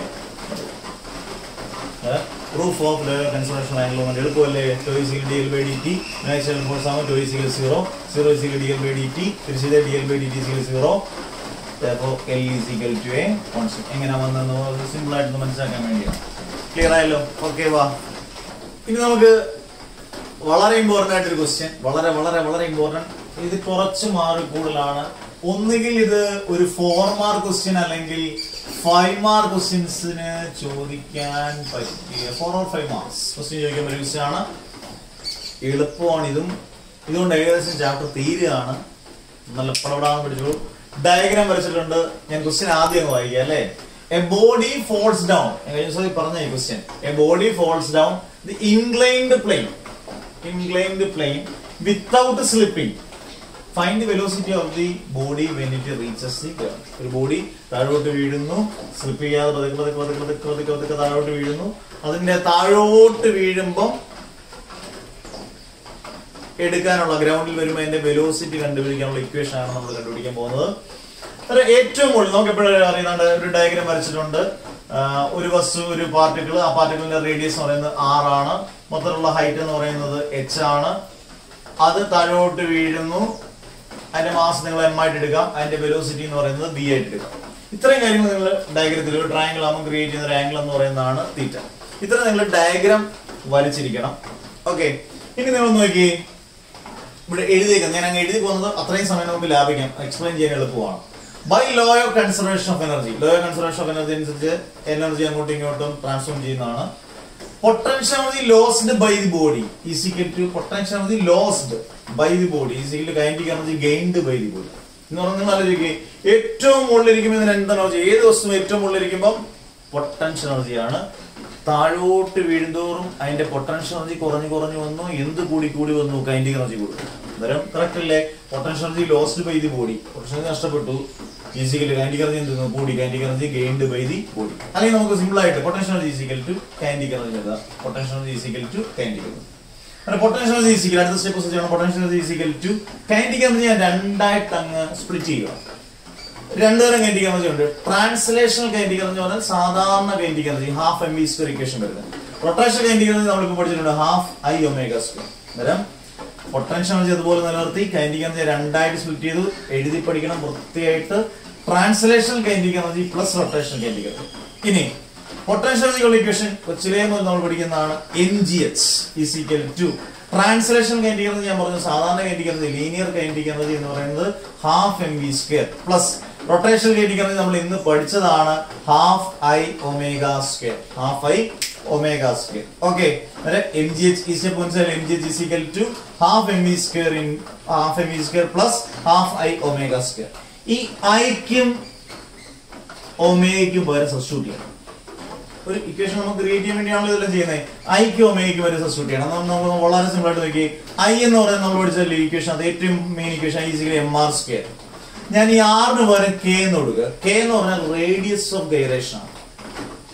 Speaker 1: Proof of the conservation of angular momentum എളുപ്പമല്ലേ? tau is equal to dl/dt, natural force ആണ് tau is equal to 0, 0 is equal to dl/dt, തിരിച്ചത് dl/dt is equal to 0, therefore L is equal to a constant. എങ്ങനെ വന്നെന്ന് simple ആയിട്ട് മനസ്സിലാക്കാൻ വേണ്ടിയാണ്. Clear ആയല്ലോ? Okay, വാ. ഇനി നമുക്ക് വളരെ ഇമ്പോർട്ടന്റ് ആയിട്ടൊരു ക്വസ്റ്റ്യൻ, വളരെ വളരെ വളരെ ഇമ്പോർട്ടന്റ്. ഇത് കുറച്ച് മാർക്ക് കൂടുതലാണ്. ഒന്നുകിൽ ഇത് ഒരു 4 മാർക്ക് ക്വസ്റ്റ്യൻ അല്ലെങ്കിൽ 5 മാർക്ക് ക്വസ്റ്റ്യൻസിന് ചോദിക്കാൻ പറ്റിയ 4 or 5 മാർക്സ് ക്വസ്റ്റ്യൻ ചോദിക്കാൻ പറ്റിയ ക്വസ്റ്റ്യൻ ആണ്. എളുപ്പമാണ് ഇതും. ഇതുകൊണ്ട് ഏകദേശം ചാപ്റ്റർ തീരുകയാണ്. നല്ല പടപടാന്ന് പഠിച്ചോളൂ. ഡയഗ്രാം വരച്ചിട്ടുണ്ട്. ഞാൻ ക്വസ്റ്റ്യൻ ആദ്യം വായിക്കാം അല്ലേ. എ ബോഡി ഫോൾസ് ഡൗൺ, പറഞ്ഞ ഈ question. A body falls down the inclined plane without slipping. Find the velocity of the body when it reaches the ground. ഒരു ബോഡി താഴോട്ട് വീഴുന്നു, സ്ലിപ്പ് ചെയ്യാതെ പതുക്കെ താഴോട്ട് വീഴുന്നു. അതിന്റെ താഴോട്ട് വീഴുമ്പം എടുക്കാനുള്ള, ഗ്രൗണ്ടിൽ വരുമ്പോൾ അതിന്റെ വെലോസിറ്റി കണ്ടുപിടിക്കാനുള്ള ഇക്വേഷൻ ആണ് നമ്മൾ കണ്ടുപിടിക്കാൻ പോകുന്നത്. ഏറ്റവും മുകളിൽ നമുക്ക് എപ്പോഴും അറിയുന്നുണ്ട്, ഒരു ഡയഗ്രാം വരച്ചിട്ടുണ്ട്. ഒരു വസ്തു, ഒരു പാർട്ടിക്കിൾ, ആ പാർട്ടിക്കിളിന്റെ റേഡിയസ് എന്ന് പറയുന്നത് r ആണ്, മൊത്തത്തിലുള്ള ഹൈറ്റ് എന്ന് പറയുന്നത് h ആണ്. അത് താഴോട്ട് വീഴുന്നു, അതിന്റെ മാസ് നിങ്ങൾ m ആയിട്ട് എടുക്കാം, അതിന്റെ വെലോസിറ്റി എന്ന് പറയുന്നത് v ആയിട്ട് എടുക്കാം. ഇത്രയും കാര്യങ്ങൾ നിങ്ങൾ ഡയഗ്രത്തിൽ ഒരു ട്രയാങ്കിൾ ആകുമ്പോൾ ക്രിയേറ്റ് ചെയ്യുന്ന ഒരു ആംഗിൾ എന്ന് പറയുന്നതാണ് തീറ്റ. ഇത്ര നിങ്ങൾ ഡയഗ്രാം വരച്ചിരിക്കണം. ഓക്കെ, ഇനി നിങ്ങൾ നോക്കി ഇവിടെ എഴുതിയേക്കാം. ഞാൻ അങ്ങ് എഴുതി പോകുന്നത് അത്രയും സമയം നമുക്ക് ലാഭിക്കാം, എക്സ്പ്ലെയിൻ ചെയ്യാൻ എളുപ്പമാണ്. By law of conservation of energy, law of conservation of energy അനുസരിച്ച് എനർജി അങ്ങോട്ടും ഇങ്ങോട്ടും ട്രാൻസ്ഫോം ചെയ്യുന്നതാണ്. Potential energy lost by the body is equal to potential energy lost by the body is equal to kinetic energy gained by the body എന്ന് പറഞ്ഞാൽ നിങ്ങൾ ആലോചിക്കുക, ഏറ്റവും മുകളിലിരിക്കുമ്പോൾ ഇതിന് എന്ത് എനർജി, ഏത് വസ്തു ഏറ്റവും മുകളിലിരിക്കുമ്പോൾ പൊട്ടൻഷ്യൽ എനർജിയാണ്. താഴോട്ട് വീഴുന്തോറും അതിന്റെ പൊട്ടൻഷ്യൽ എനർജി കുറഞ്ഞു കുറഞ്ഞു വന്നു, എന്ത് കൂടി കൂടി വന്നു, കൈനറ്റിക് എനർജി കൂടും. അന്നേരം കറക്റ്റ് അല്ലേ? Potential energy lost by the body, potential energy നഷ്ടപ്പെട്ടു, ഫിസിക്കലി കൈനറ്റിക് എനർജി എന്ത് കൂടി, kinetic energy gained by the body. അല്ലെങ്കിൽ നമുക്ക് സിമ്പിൾ ആയിട്ട് potential energy equal to kinetic energy എഴുതാം. Potential energy equal to kinetic energy. Potential energy equal, അടുത്ത step ചെയ്യണം. Potential energy equal to kinetic energy ഞാൻ രണ്ടായിട്ട് അങ്ങ് സ്പ്ലിറ്റ് ചെയ്യുക. രണ്ടുതരം കൈനറ്റിക് എനർജി ഉണ്ട്. ട്രാൻസ്ലേഷണൽ കൈനറ്റിക് എനർജി പറഞ്ഞാൽ സാധാരണ kinetic energy half M V square equation വരുന്നത്. റൊട്ടേഷണൽ കൈനറ്റിക് എനർജി നമ്മളിപ്പോൾ പഠിച്ചിട്ടുണ്ട് ഹാഫ് ഐ ഒമേഗ സ്ക്വയർ. അന്നേരം പൊട്ടൻഷ്യൽ എനർജി അതുപോലെ നിലനിർത്തി കൈനറ്റിക് എനർജി രണ്ടായിട്ട് സ്പ്ലിറ്റ് ചെയ്തു, എഴുതി പഠിക്കണം വൃത്തിയായിട്ട്. Translational kinetic energy plus rotational kinetic energy. ഇനി പൊട്ടൻഷ്യൽ എനർജിയുള്ള ഇക്വേഷൻ കൊച്ചിലേ മുതൽ നമ്മൾ പഠിക്കുന്നതാണ്. MgH is equal to translational kinetic energy ഞാൻ പറഞ്ഞു സാധാരണ kinetic energy linear kinetic energy എന്ന് പറയുന്നത് half M V square plus rotational kinetic energy നമ്മൾ ഇന്ന് പഠിച്ചതാണ് half I omega square, half I omega square. Okay, MgH is MgH is equal to half M V square in half M V square plus half I omega square. ഈ ഐക്കും ഒമേഗയ്ക്കും പകരം substitute ചെയ്യണം. ഒരു equation നമുക്ക് create ചെയ്യാൻ വേണ്ടിയാണല്ലോ ഇതെല്ലാം ചെയ്യുന്നത്. ഐക്കും ഒമേഗയ്ക്കും വരെ substitute ചെയ്യണം. നമുക്ക് വളരെ സിമ്പിൾ ആയിട്ട് നോക്കി, ഐ എന്ന് പറയുന്നത് നമ്മൾ പഠിച്ചല്ലേ ഇക്വേഷൻ, അത് ഏറ്റവും main equation I is mr square. ഞാൻ ഈ ആറിന് പകരം കെ എന്ന് കൊടുക്കുക. കെ എന്ന് പറഞ്ഞാൽ റേഡിയസ് ഓഫ് ഗൈറേഷൻ ആണ്.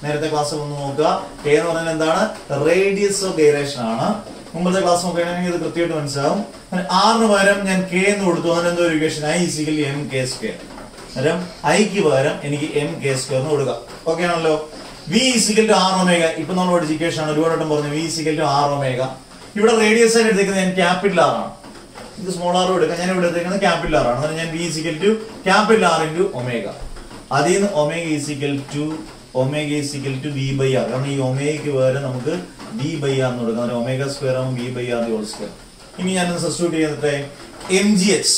Speaker 1: നേരത്തെ ക്ലാസ് ഒന്ന് നോക്കുക, കെ എന്ന് പറഞ്ഞാൽ എന്താണ്? റേഡിയസ് ഓഫ് ഗൈറേഷൻ ആണ്. മുമ്പത്തെ ക്ലാസ് നോക്കുകയാണെങ്കിൽ ഇത് കൃത്യമായിട്ട് മനസ്സിലാവും. ആറിന് പകരം ഞാൻ കെ എന്ന് കൊടുത്തു, അങ്ങനെ എന്തോ ഒരു equation I is M k square. അന്നേരം ഐക്ക് പകരം എനിക്ക് എം കെ സ്ക്വയർ എന്ന് കൊടുക്കാം. ഓക്കെ ആണല്ലോ. V is equal to r omega, ഇപ്പൊ നമ്മൾ പഠിച്ച ഇക്വേഷൻ ആണ്, ഒരുപാട് വട്ടം പറഞ്ഞു. V is equal to r omega. ഇവിടെ റേഡിയസ് ആയിട്ട് എടുത്തേക്കുന്നത് ഞാൻ ക്യാപിറ്റൽ ആർ ആണ്. ഇത് സ്മോൾ ആർ എടുക്കാം, ഞാൻ ഇവിടെ എടുത്തേക്കുന്നത് ക്യാപിറ്റൽ ആർ ആണ്. അന്നേരം ഞാൻ v is equal to capital r into omega. അതിൽ നിന്ന് omega is equal to v by r. കാരണം ഈ ഒമേഗയ്ക്ക് പകരം നമുക്ക് വി ബൈ ആർ എന്ന് കൊടുക്കാം. ഒമേഗ സ്ക്വയർ ആകുമ്പോൾ v by r whole square. ഇനി ഞാൻ സബ്സ്റ്റിറ്റ്യൂട്ട് ചെയ്തിട്ട് MgH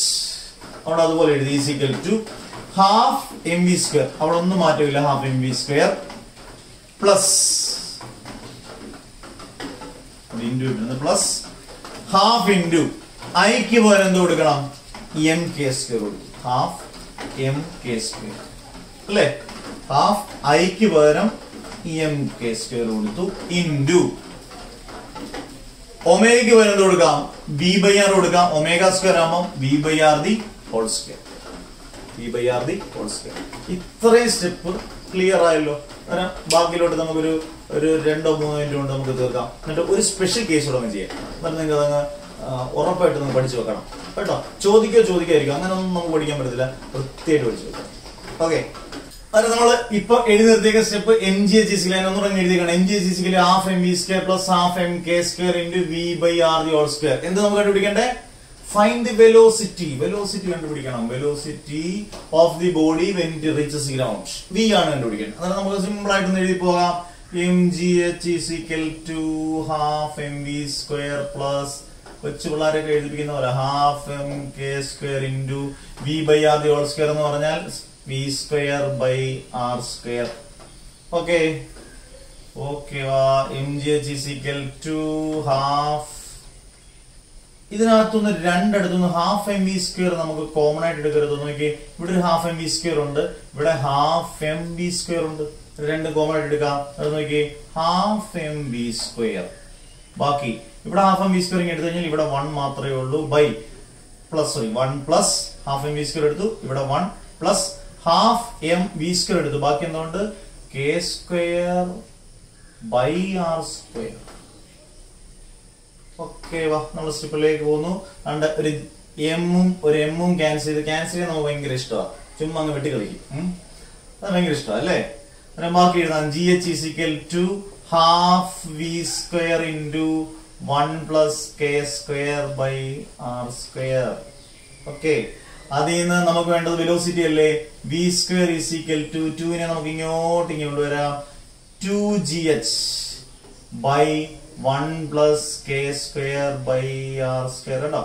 Speaker 1: അവിടെ അതുപോലെ എഴുതി is equal to half M V square, അവിടെ ഒന്നും മാറ്റമില്ല, half M V square plus plus half into ഐക്ക് പകരം എന്ത് കൊടുക്കണം? എം കെ സ്ക്വയർ കൊടുക്കും. ഹാഫ് എം കെ സ്ക്വയർ അല്ലേ? ഹാഫ് ഐക്ക് പകരം എം കെ സ്ക്വയർ കൊടുത്തു ഇൻറ്റു ഒമേഗയ്ക്ക് പകരം എന്ത് കൊടുക്കാം? വി ബൈ ആർ കൊടുക്കാം. ഒമേഗ സ്ക്വയർ ആകുമ്പോൾ v by r the whole square, v by r the whole square. ഇത്രയും സ്റ്റെപ്പ് ക്ലിയർ ആയല്ലോ. അങ്ങനെ ബാക്കിയിലോട്ട് നമുക്കൊരു 2-3 മിനിറ്റ് കൊണ്ട് നമുക്ക് തീർക്കാം. എന്നിട്ട് ഒരു സ്പെഷ്യൽ കേസ് കൂടെ ചെയ്യാം. എന്നിട്ട് നിങ്ങൾക്ക് അതങ്ങ് ഉറപ്പായിട്ട് നമുക്ക് പഠിച്ചു വെക്കണം കേട്ടോ. ചോദിക്കായിരിക്കും, അങ്ങനെ ഒന്നും നമുക്ക് പഠിക്കാൻ പറ്റത്തില്ല, വൃത്തിയായിട്ട് പഠിച്ചു വെക്കാം. ഓക്കെ, അത് നമ്മൾ ഇപ്പൊ എഴുതി നിർത്തിയ സ്റ്റെപ്പ് MgH എന്ന് പറഞ്ഞ് എഴുതിയേക്കണം. MgH half M V square plus half m k square into v by r the whole square. എന്ത് നമുക്ക് കണ്ടുപിടിക്കണ്ടേ? Find the velocity. വെലോസിറ്റി കണ്ടുപിടിക്കണം. Velocity of the body when it reaches ground. V ആണ് കണ്ടുപിടിക്കണം. അതാണ് നമുക്ക് സിമ്പിൾ ആയിട്ട് എഴുതി പോകാം. MgH to half M V square plus കൊച്ചു പിള്ളേരൊക്കെ എഴുതിപ്പിക്കുന്ന പോലെ half m k square into v by r the whole square എന്ന് പറഞ്ഞാൽ v square by r square. Okay MgH to half, ഇതിനകത്തുനിന്ന് രണ്ടിടത്തുനിന്ന് ഹാഫ് എം വി സ്ക്വയർ നമുക്ക് common ആയിട്ട് എടുക്കരുത്. നോക്കി, ഇവിടെ ഒരു ഹാഫ് എം വി സ്ക്വയർ ഉണ്ട്, ഇവിടെ ഹാഫ് എം വി സ്ക്വയർ ഉണ്ട്. രണ്ട് കോമൺ ആയിട്ട് എടുക്കാം. അത് നോക്കി, ഹാഫ് എം വി സ്ക്വയർ. ബാക്കി ഇവിടെ ഹാഫ് എം വി സ്ക്വയർ എടുത്തു കഴിഞ്ഞാൽ ഇവിടെ 1 മാത്രമേ ഉള്ളൂ. By plus 1 plus half M V square എടുത്തു, ഇവിടെ 1 plus half M V square എടുത്തു. ബാക്കി എന്തുകൊണ്ട്? K square by r square. Okay, വാ നമ്മൾ സ്റ്റെപ്പിലേക്ക് പോകുന്നു. കണ്ട ഒരു എമ്മും ക്യാൻസൽ ചെയ്യാൻ നമുക്ക് ഭയങ്കര ഇഷ്ടമാണ്. ചുമ്മാ അങ്ങ് വെട്ടി കളിക്കും, അത് ഭയങ്കര ഇഷ്ടമാണ് അല്ലേ? ബാക്കി എഴുതാം. GH to half v square into 1 plus k square by r square. Okay, അതിൽ നിന്ന് നമുക്ക് വേണ്ടത് വെലോസിറ്റി അല്ലേ. V square is equal to 2നെ നമുക്ക് ഇങ്ങോട്ട് കൊണ്ടുവരാം 2gh by 1 plus k square by r square. കേട്ടോ,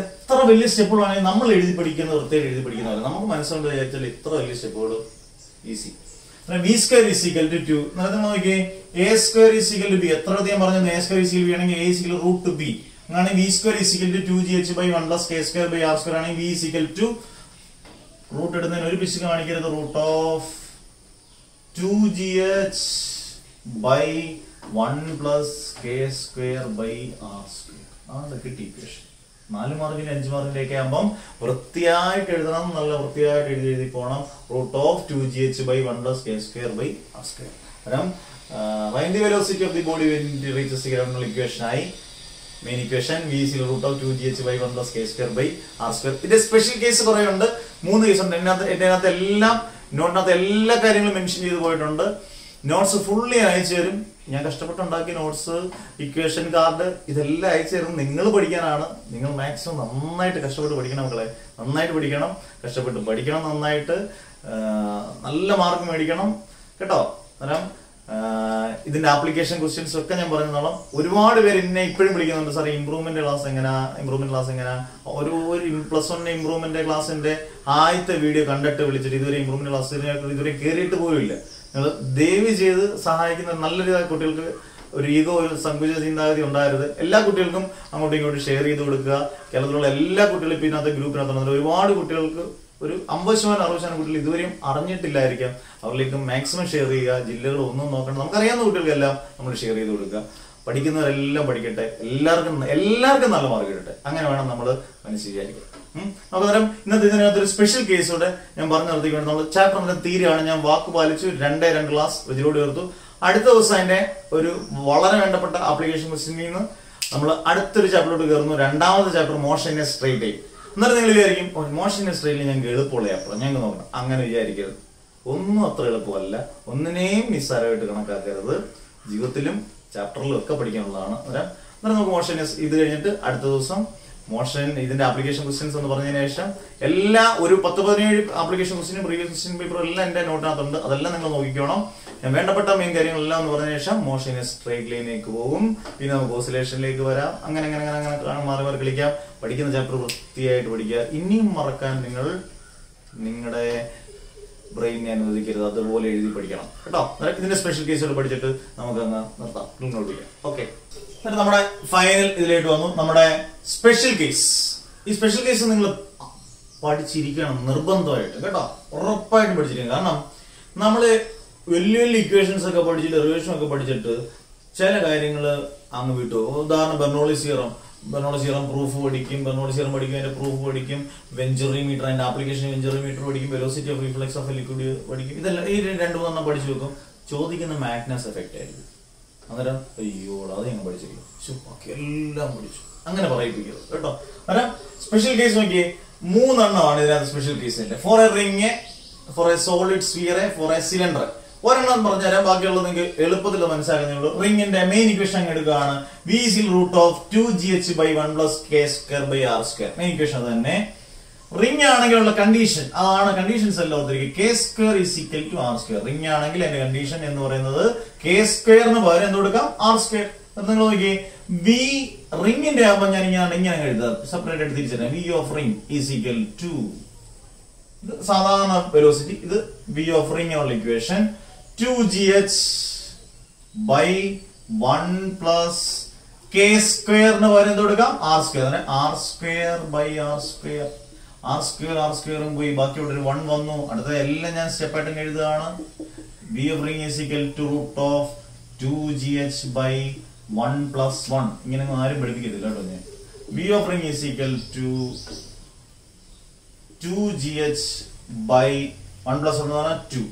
Speaker 1: എത്ര വലിയ സ്റ്റെപ്പുകളാണെങ്കിൽ നമ്മൾ എഴുതി പഠിക്കുന്ന വൃത്തിയായിട്ട് എഴുതി പഠിക്കുന്നവരെ നമുക്ക് മനസ്സിലുണ്ട് വിചാരിച്ചാൽ ഇത്ര വലിയ സ്റ്റെപ്പുകൾ easy. V square is equal to 2. നേരത്തെ നോക്കിയേ a square is equal to b. എത്ര അധികം പറഞ്ഞു a square is equal b ആണെങ്കിൽ a is equal root to b. അങ്ങനെ v square is equal to 2gh by 1 plus k square by r square ആണെങ്കിൽ v is equal to root എടുത്തതിന് ഒരു പിശു കാണിക്കരുത്. Root of 2gh by 1 plus k square by r square. ആണ് കിട്ടി equation. 4 മാർക്കിന് 5 മാർക്കിലേക്ക് ആകുമ്പം വൃത്തിയായിട്ട് എഴുതണം, നല്ല വൃത്തിയായിട്ട് എഴുതി പോകണം. Root of 2gh by 1 plus k square by r square. കാരണം find the velocity of the body when it reaches the ground equation ആയി. Main equation v is equal root of 2gh by 1 plus k square by r square. ഇതിന്റെ special case കുറെ ഉണ്ട്, 3 case ഉണ്ട്. ഇതിനകത്ത് എല്ലാം നോട്ടിനകത്ത് എല്ലാ കാര്യങ്ങളും മെൻഷൻ ചെയ്ത് പോയിട്ടുണ്ട്. നോട്ട്സ് ഫുള്ളി അയച്ചു തരും. ഞാൻ കഷ്ടപ്പെട്ടുണ്ടാക്കിയ നോട്ട്സ്, ഇക്വേഷൻ കാർഡ് ഇതെല്ലാം അയച്ചു തരും. നിങ്ങൾ പഠിക്കാനാണ്. നിങ്ങൾ മാക്സിമം നന്നായിട്ട് കഷ്ടപ്പെട്ട് പഠിക്കണം മക്കളെ. നന്നായിട്ട് പഠിക്കണം, കഷ്ടപ്പെട്ട് പഠിക്കണം, നന്നായിട്ട് നല്ല മാർക്ക് മേടിക്കണം കേട്ടോ. അന്നേരം ഇതിന്റെ ആപ്ലിക്കേഷൻ ക്വസ്റ്റ്യൻസ് ഒക്കെ ഞാൻ പറഞ്ഞോളാം. ഒരുപാട് പേര് എന്നെ ഇപ്പോഴും വിളിക്കുന്നുണ്ട്, സാർ ഇംപ്രൂവ്മെന്റ് ക്ലാസ് എങ്ങനെ ഒരു +1 ഇംപ്രൂവ്മെന്റ് ക്ലാസ്സിന്റെ ആദ്യത്തെ വീഡിയോ കണ്ടിട്ട് വിളിച്ചിട്ട് ഇതുവരെ ഇംപ്രൂവ്മെന്റ് ക്ലാസ് ഇതുവരെ കയറിയിട്ട് പോയില്ല. നിങ്ങൾ ദയവ് ചെയ്ത് സഹായിക്കുന്ന നല്ലൊരു കുട്ടികൾക്ക് ഒരു ഈഗോ, ഒരു സങ്കുച ചിന്താഗതി ഉണ്ടാകരുത്. എല്ലാ കുട്ടികൾക്കും അങ്ങോട്ടും ഇങ്ങോട്ടും ഷെയർ ചെയ്ത് കൊടുക്കുക. കേരളത്തിലുള്ള എല്ലാ കുട്ടികളും ഇപ്പൊ ഇതിനകത്ത് ഗ്രൂപ്പിനകത്തുണ്ട്. ഒരുപാട് കുട്ടികൾക്ക് ഒരു 50% കുട്ടികൾ ഇതുവരെയും അറിഞ്ഞിട്ടില്ലായിരിക്കാം. അവരിലേക്ക് മാക്സിമം ഷെയർ ചെയ്യുക. ജില്ലകൾ ഒന്നും നോക്കണം, നമുക്കറിയാവുന്ന കുട്ടികൾക്കെല്ലാം നമ്മൾ ഷെയർ ചെയ്ത് കൊടുക്കുക. പഠിക്കുന്നവരെല്ലാം പഠിക്കട്ടെ, എല്ലാവർക്കും നല്ല മാർക്ക് കിട്ടട്ടെ. അങ്ങനെ വേണം നമ്മൾ മനസ്സിൽ വിചാരിക്കുക. നമുക്ക് നേരം ഇന്നത്തെ ഇതിനകത്തൊരു സ്പെഷ്യൽ കേസോടെ ഞാൻ പറഞ്ഞു നിർത്തിക്ക് വേണ്ടി നമ്മൾ ചാപ്റ്റർ നമ്പർ തീരെയാണ്. ഞാൻ വാക്ക് പാലിച്ചു. 2 ക്ലാസ് വെജിലോട് ചേർത്തു. അടുത്ത ദിവസം അതിന്റെ ഒരു വളരെ വേണ്ടപ്പെട്ട ആപ്ലിക്കേഷൻ ക്വസ്റ്റ്യനിൽ നിന്ന് നമ്മൾ അടുത്തൊരു ചാപ്റ്ററിലോട്ട് കയറുന്നു. 2ാമത്തെ chapter motion in a straight line. എന്നാലും നിങ്ങൾ വിചാരിക്കും motion in a straight line ഞങ്ങൾക്ക് എളുപ്പമുള്ള ചാപ്റ്റർ, ഞങ്ങൾക്ക് നോക്കണം. അങ്ങനെ വിചാരിക്കരുത്. ഒന്നും അത്ര എളുപ്പമല്ല. ഒന്നിനെയും നിസ്സാരമായിട്ട് കണക്കാക്കരുത്. ജീവിതത്തിലും ചാപ്റ്ററിലും ഒക്കെ പഠിക്കാനുള്ളതാണ്. അന്നേരം നമുക്ക് മോഷൻ ഇത് കഴിഞ്ഞിട്ട് അടുത്ത ദിവസം മോഷൻ ഇതിന്റെ ആപ്ലിക്കേഷൻ ക്വസ്റ്റ്യൻസ് എന്ന് പറഞ്ഞതിന് ശേഷം എല്ലാ ഒരു 10-17 ആപ്ലിക്കേഷൻ ക്വസ്റ്റ്യനും പ്രീവിയസ് ക്വസ്റ്റ്യൻ പേപ്പറും എല്ലാം എന്റെ നോട്ടിനകത്തുണ്ട്. അതെല്ലാം നിങ്ങൾ നോക്കിക്കോണം. ഞാൻ വേണ്ടപ്പെട്ട മെയിൻ കാര്യങ്ങളെല്ലാം എന്ന് പറഞ്ഞതിന് ശേഷം മോഷൻ സ്ട്രെയിറ്റ് ലൈനിലേക്ക് പോകും. പിന്നെ നമുക്ക് ഓസിലേഷനിലേക്ക് വരാം. അങ്ങനെ മാറി മാറി കളിക്കാം. പഠിക്കുന്ന ചാപ്റ്റർ വൃത്തിയായിട്ട് പഠിക്കുക. ഇനിയും മറക്കാൻ നിങ്ങൾ നിങ്ങളുടെ ബ്രെയിൻ അനുവദിക്കരുത്. അതുപോലെ എഴുതി പഠിക്കണം കേട്ടോ. ഇതിന്റെ സ്പെഷ്യൽ കേസുകൾ പഠിച്ചിട്ട് നമുക്ക് അങ്ങ് നിർത്താം. ഓക്കെ, നമ്മുടെ ഫൈനൽ ഇതിലേക്ക് വന്നു. നമ്മുടെ സ്പെഷ്യൽ കേസ്. ഈ സ്പെഷ്യൽ കേസ് നിങ്ങൾ പഠിച്ചിരിക്കണം നിർബന്ധമായിട്ട് കേട്ടോ. ഉറപ്പായിട്ട് പഠിച്ചിരിക്കണം. കാരണം നമ്മള് വലിയ ഇക്വേഷൻസ് ഒക്കെ പഠിച്ചിട്ട് ഡെറിവേഷൻ ഒക്കെ പഠിച്ചിട്ട് ചില കാര്യങ്ങൾ അങ്ങ് വിട്ടു. ഉദാഹരണം ബെർണോളിസ് തിയറം പ്രൂഫ് പഠിക്കും. ബെർണോളിസ് തിയറം പഠിക്കും, അതിന്റെ പ്രൂഫ് പഠിക്കും. വെഞ്ചറി മീറ്റർ, അതിന്റെ ആപ്ലിക്കേഷൻ വെഞ്ചറി മീറ്റർ പഠിക്കും. Velocity of reflex of A liquid പഠിക്കും. ഇതെല്ലാം ഈ 2-3 പഠിച്ചു വെക്കും. ചോദിക്കുന്ന മാഗ്നസ് എഫക്റ്റ് ആയിരിക്കും. അന്നേരം അയ്യോടാ അത് ഞങ്ങൾ പഠിച്ചിരിക്കും, എല്ലാം പഠിച്ചു അങ്ങനെ പറയിപ്പിക്കരുത് കേട്ടോ. അന്നേരം സ്പെഷ്യൽ കേസ് നോക്കിയേ, 3 ഇതിനകത്ത് സ്പെഷ്യൽ കേസിന്റെ. For a ring, for a solid sphere, for a cylinder. ഒരെണ്ണം പറഞ്ഞുതരാം, ബാക്കിയുള്ളത് നിങ്ങൾക്ക് എളുപ്പത്തിൽ മനസ്സിലാക്കുന്നേ ഉള്ളൂ. റിംഗിന്റെ മെയിൻ ഇക്വേഷൻ അങ്ങ് എടുക്കുകയാണ്. V is root of 2gh by 1 plus k square by r square. Main equation തന്നെ. റിംഗ് ആണെങ്കിലുള്ള കണ്ടീഷൻ, അതാണ് കണ്ടീഷൻസ് എല്ലാം ഓർത്തിരിക്കും. K square is equal to r square. Ring ആണെങ്കിൽ അതിന്റെ കണ്ടീഷൻ എന്ന് പറയുന്നത് കെ സ്ക്വയറിന് പകരം എന്ത് കൊടുക്കാം? R square. നിങ്ങൾ നോക്കിയേ, വി റിംഗിന്റെ ആകുമ്പോൾ ഞാൻ ഇങ്ങനെ എഴുതാം, സെപ്പറേറ്റ് ആയിട്ട് തിരിച്ചറിയാം. V of ring is equal to സാധാരണ വെലോസിറ്റി. ഇത് വി ഓഫ് റിംഗ് ഉള്ള equation 2gh by 1 plus k സ്ക്വയറിന് പകരം എന്ത് കൊടുക്കാം? R square. R square by r square. R സ്ക്വയറും പോയി, ബാക്കി ഇവിടെ ഒരു 1 വന്നു. അടുത്ത എല്ലാം ഞാൻ സ്റ്റെപ്പ് ആയിട്ട് എഴുതുകയാണ്. V of ring is equal to root of 2gh by 1 plus 1. ഇങ്ങനെ ആരും പഠിപ്പിക്കത്തില്ല കേട്ടോ. ഞാൻ v of ring is equal to 2gh by 1 plus 1 എന്ന് പറഞ്ഞാൽ 2.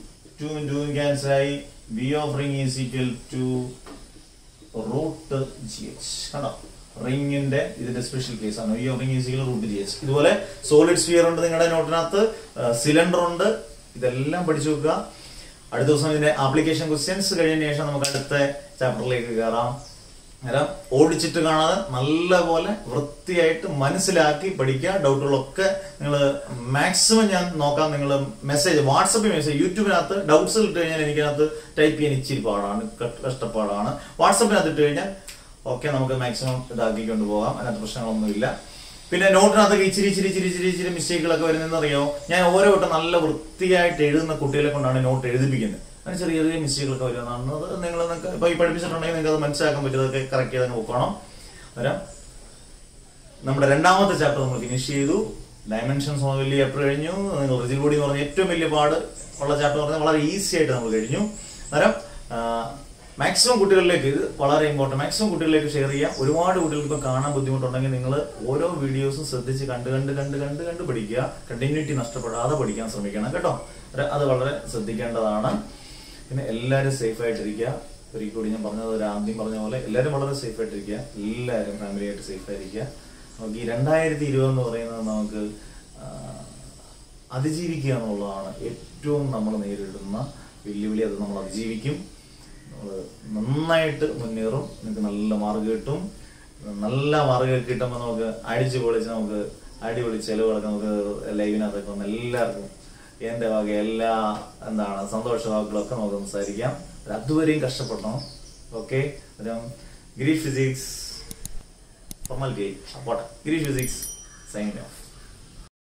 Speaker 1: 2 ക്യാൻസൽ ആയി. V of ring is equal to root gh. കണ്ടോ, റിംഗിന്റെ ഇതിന്റെ സ്പെഷ്യൽ കേസാണ്. V of ring is equal root gh. ഇതുപോലെ സോളിഡ് സ്ഫിയർ ഉണ്ട് നിങ്ങളുടെ നോട്ടിനകത്ത്, സിലിണ്ടർ ഉണ്ട്. ഇതെല്ലാം പഠിച്ചു വെക്കുക. അടുത്ത ദിവസം ഇതിന്റെ ആപ്ലിക്കേഷൻ ക്വസ്റ്റ്യൻസ് കഴിഞ്ഞതിന് ശേഷം നമുക്ക് അടുത്ത ചാപ്റ്ററിലേക്ക് കയറാം. അന്നേരം ഓടിച്ചിട്ട് കാണാതെ നല്ലപോലെ വൃത്തിയായിട്ട് മനസ്സിലാക്കി പഠിക്കുക. ഡൗട്ടുകളൊക്കെ നിങ്ങൾ മാക്സിമം ഞാൻ നോക്കാം. നിങ്ങൾ മെസ്സേജ് വാട്സപ്പിൽ മെസ്സേജ്, യൂട്യൂബിനകത്ത് ഡൗട്ട്സ് ഇട്ട് കഴിഞ്ഞാൽ എനിക്കകത്ത് ടൈപ്പ് ചെയ്യാൻ ഇച്ചിരി പാടാണ്, കഷ്ടപ്പാടാണ്. വാട്സപ്പിനകത്ത് ഇട്ട് കഴിഞ്ഞാൽ ഓക്കെ നമുക്ക് മാക്സിമം ഇതാക്കിക്കൊണ്ട് പോകാം, അതിനകത്ത് പ്രശ്നങ്ങളൊന്നുമില്ല. പിന്നെ നോട്ടിനകത്തൊക്കെ ഇച്ചിരി മിസ്റ്റേക്കുകളൊക്കെ വരുന്നതെന്നറിയോ, ഞാൻ ഓരോ വട്ടം നല്ല വൃത്തിയായിട്ട് എഴുതുന്ന കുട്ടികളെ കൊണ്ടാണ് നോട്ട് എഴുതിപ്പിക്കുന്നത്. അങ്ങനെ ചെറിയ ചെറിയ മിസ്റ്റേക്കുകളൊക്കെ വരുന്നതാണ്. അത് നിങ്ങൾ ഇപ്പൊ ഈ പഠിപ്പിച്ചിട്ടുണ്ടെങ്കിൽ നിങ്ങൾക്ക് അത് മനസ്സിലാക്കാൻ പറ്റുന്നതൊക്കെ കറക്റ്റ് ചെയ്ത് നോക്കണം. അന്നേരം നമ്മുടെ രണ്ടാമത്തെ ചാപ്റ്റർ നമ്മൾ ഫിനിഷ് ചെയ്തു. ഡയമെൻഷൻസ് വലിയ ചാപ്റ്റർ കഴിഞ്ഞു. നിങ്ങൾ റിജിഡ് ബോഡി എന്ന് പറഞ്ഞ ഏറ്റവും വലിയ പാട് ഉള്ള ചാപ്റ്റർ പറഞ്ഞാൽ വളരെ ഈസി ആയിട്ട് നമ്മൾ കഴിഞ്ഞു. അന്നേരം മാക്സിമം കുട്ടികളിലേക്ക്, ഇത് വളരെ ഇമ്പോർട്ടൻറ്റ്, മാക്സിമം കുട്ടികളിലേക്ക് ഷെയർ ചെയ്യാം. ഒരുപാട് കുട്ടികൾക്ക് ഇപ്പം കാണാൻ ബുദ്ധിമുട്ടുണ്ടെങ്കിൽ നിങ്ങൾ ഓരോ വീഡിയോസും ശ്രദ്ധിച്ച് കണ്ട് പഠിക്കുക. കണ്ടിന്യൂറ്റി നഷ്ടപ്പെടാതെ പഠിക്കാൻ ശ്രമിക്കണം കേട്ടോ. അത് വളരെ ശ്രദ്ധിക്കേണ്ടതാണ്. പിന്നെ എല്ലാവരും സേഫ് ആയിട്ടിരിക്കുക. ഒരിക്കൽ കൂടി ഞാൻ പറഞ്ഞത് ആദ്യം പറഞ്ഞ പോലെ എല്ലാവരും വളരെ സേഫ് ആയിട്ടിരിക്കുക. എല്ലാവരും ഫാമിലിയായിട്ട് സേഫ് ആയിരിക്കുക. നമുക്ക് ഈ 2020 എന്ന് പറയുന്നത് നമുക്ക് അതിജീവിക്കുക എന്നുള്ളതാണ് ഏറ്റവും നമ്മൾ നേരിടുന്ന വെല്ലുവിളി. അത് നമ്മൾ അതിജീവിക്കും. നന്നായിട്ട് മുന്നേറും. നിങ്ങൾക്ക് നല്ല മാർക്ക് കിട്ടും. നല്ല മാർക്ക് കിട്ടുമ്പോൾ നമുക്ക് അടിച്ചു പൊളിച്ച് നമുക്ക് അടിപൊളി ചെലവുകളൊക്കെ നമുക്ക് ലൈവിനകത്തൊക്കെ വന്ന് എല്ലാവർക്കും എൻ്റെ വക എല്ലാ സന്തോഷ വാക്കുകളൊക്കെ നമുക്ക് സംസാരിക്കാം. അതുവരെയും കഷ്ടപ്പെടണം. Okay, greed physics formal game പോട്ടെ. Greed physics signing of.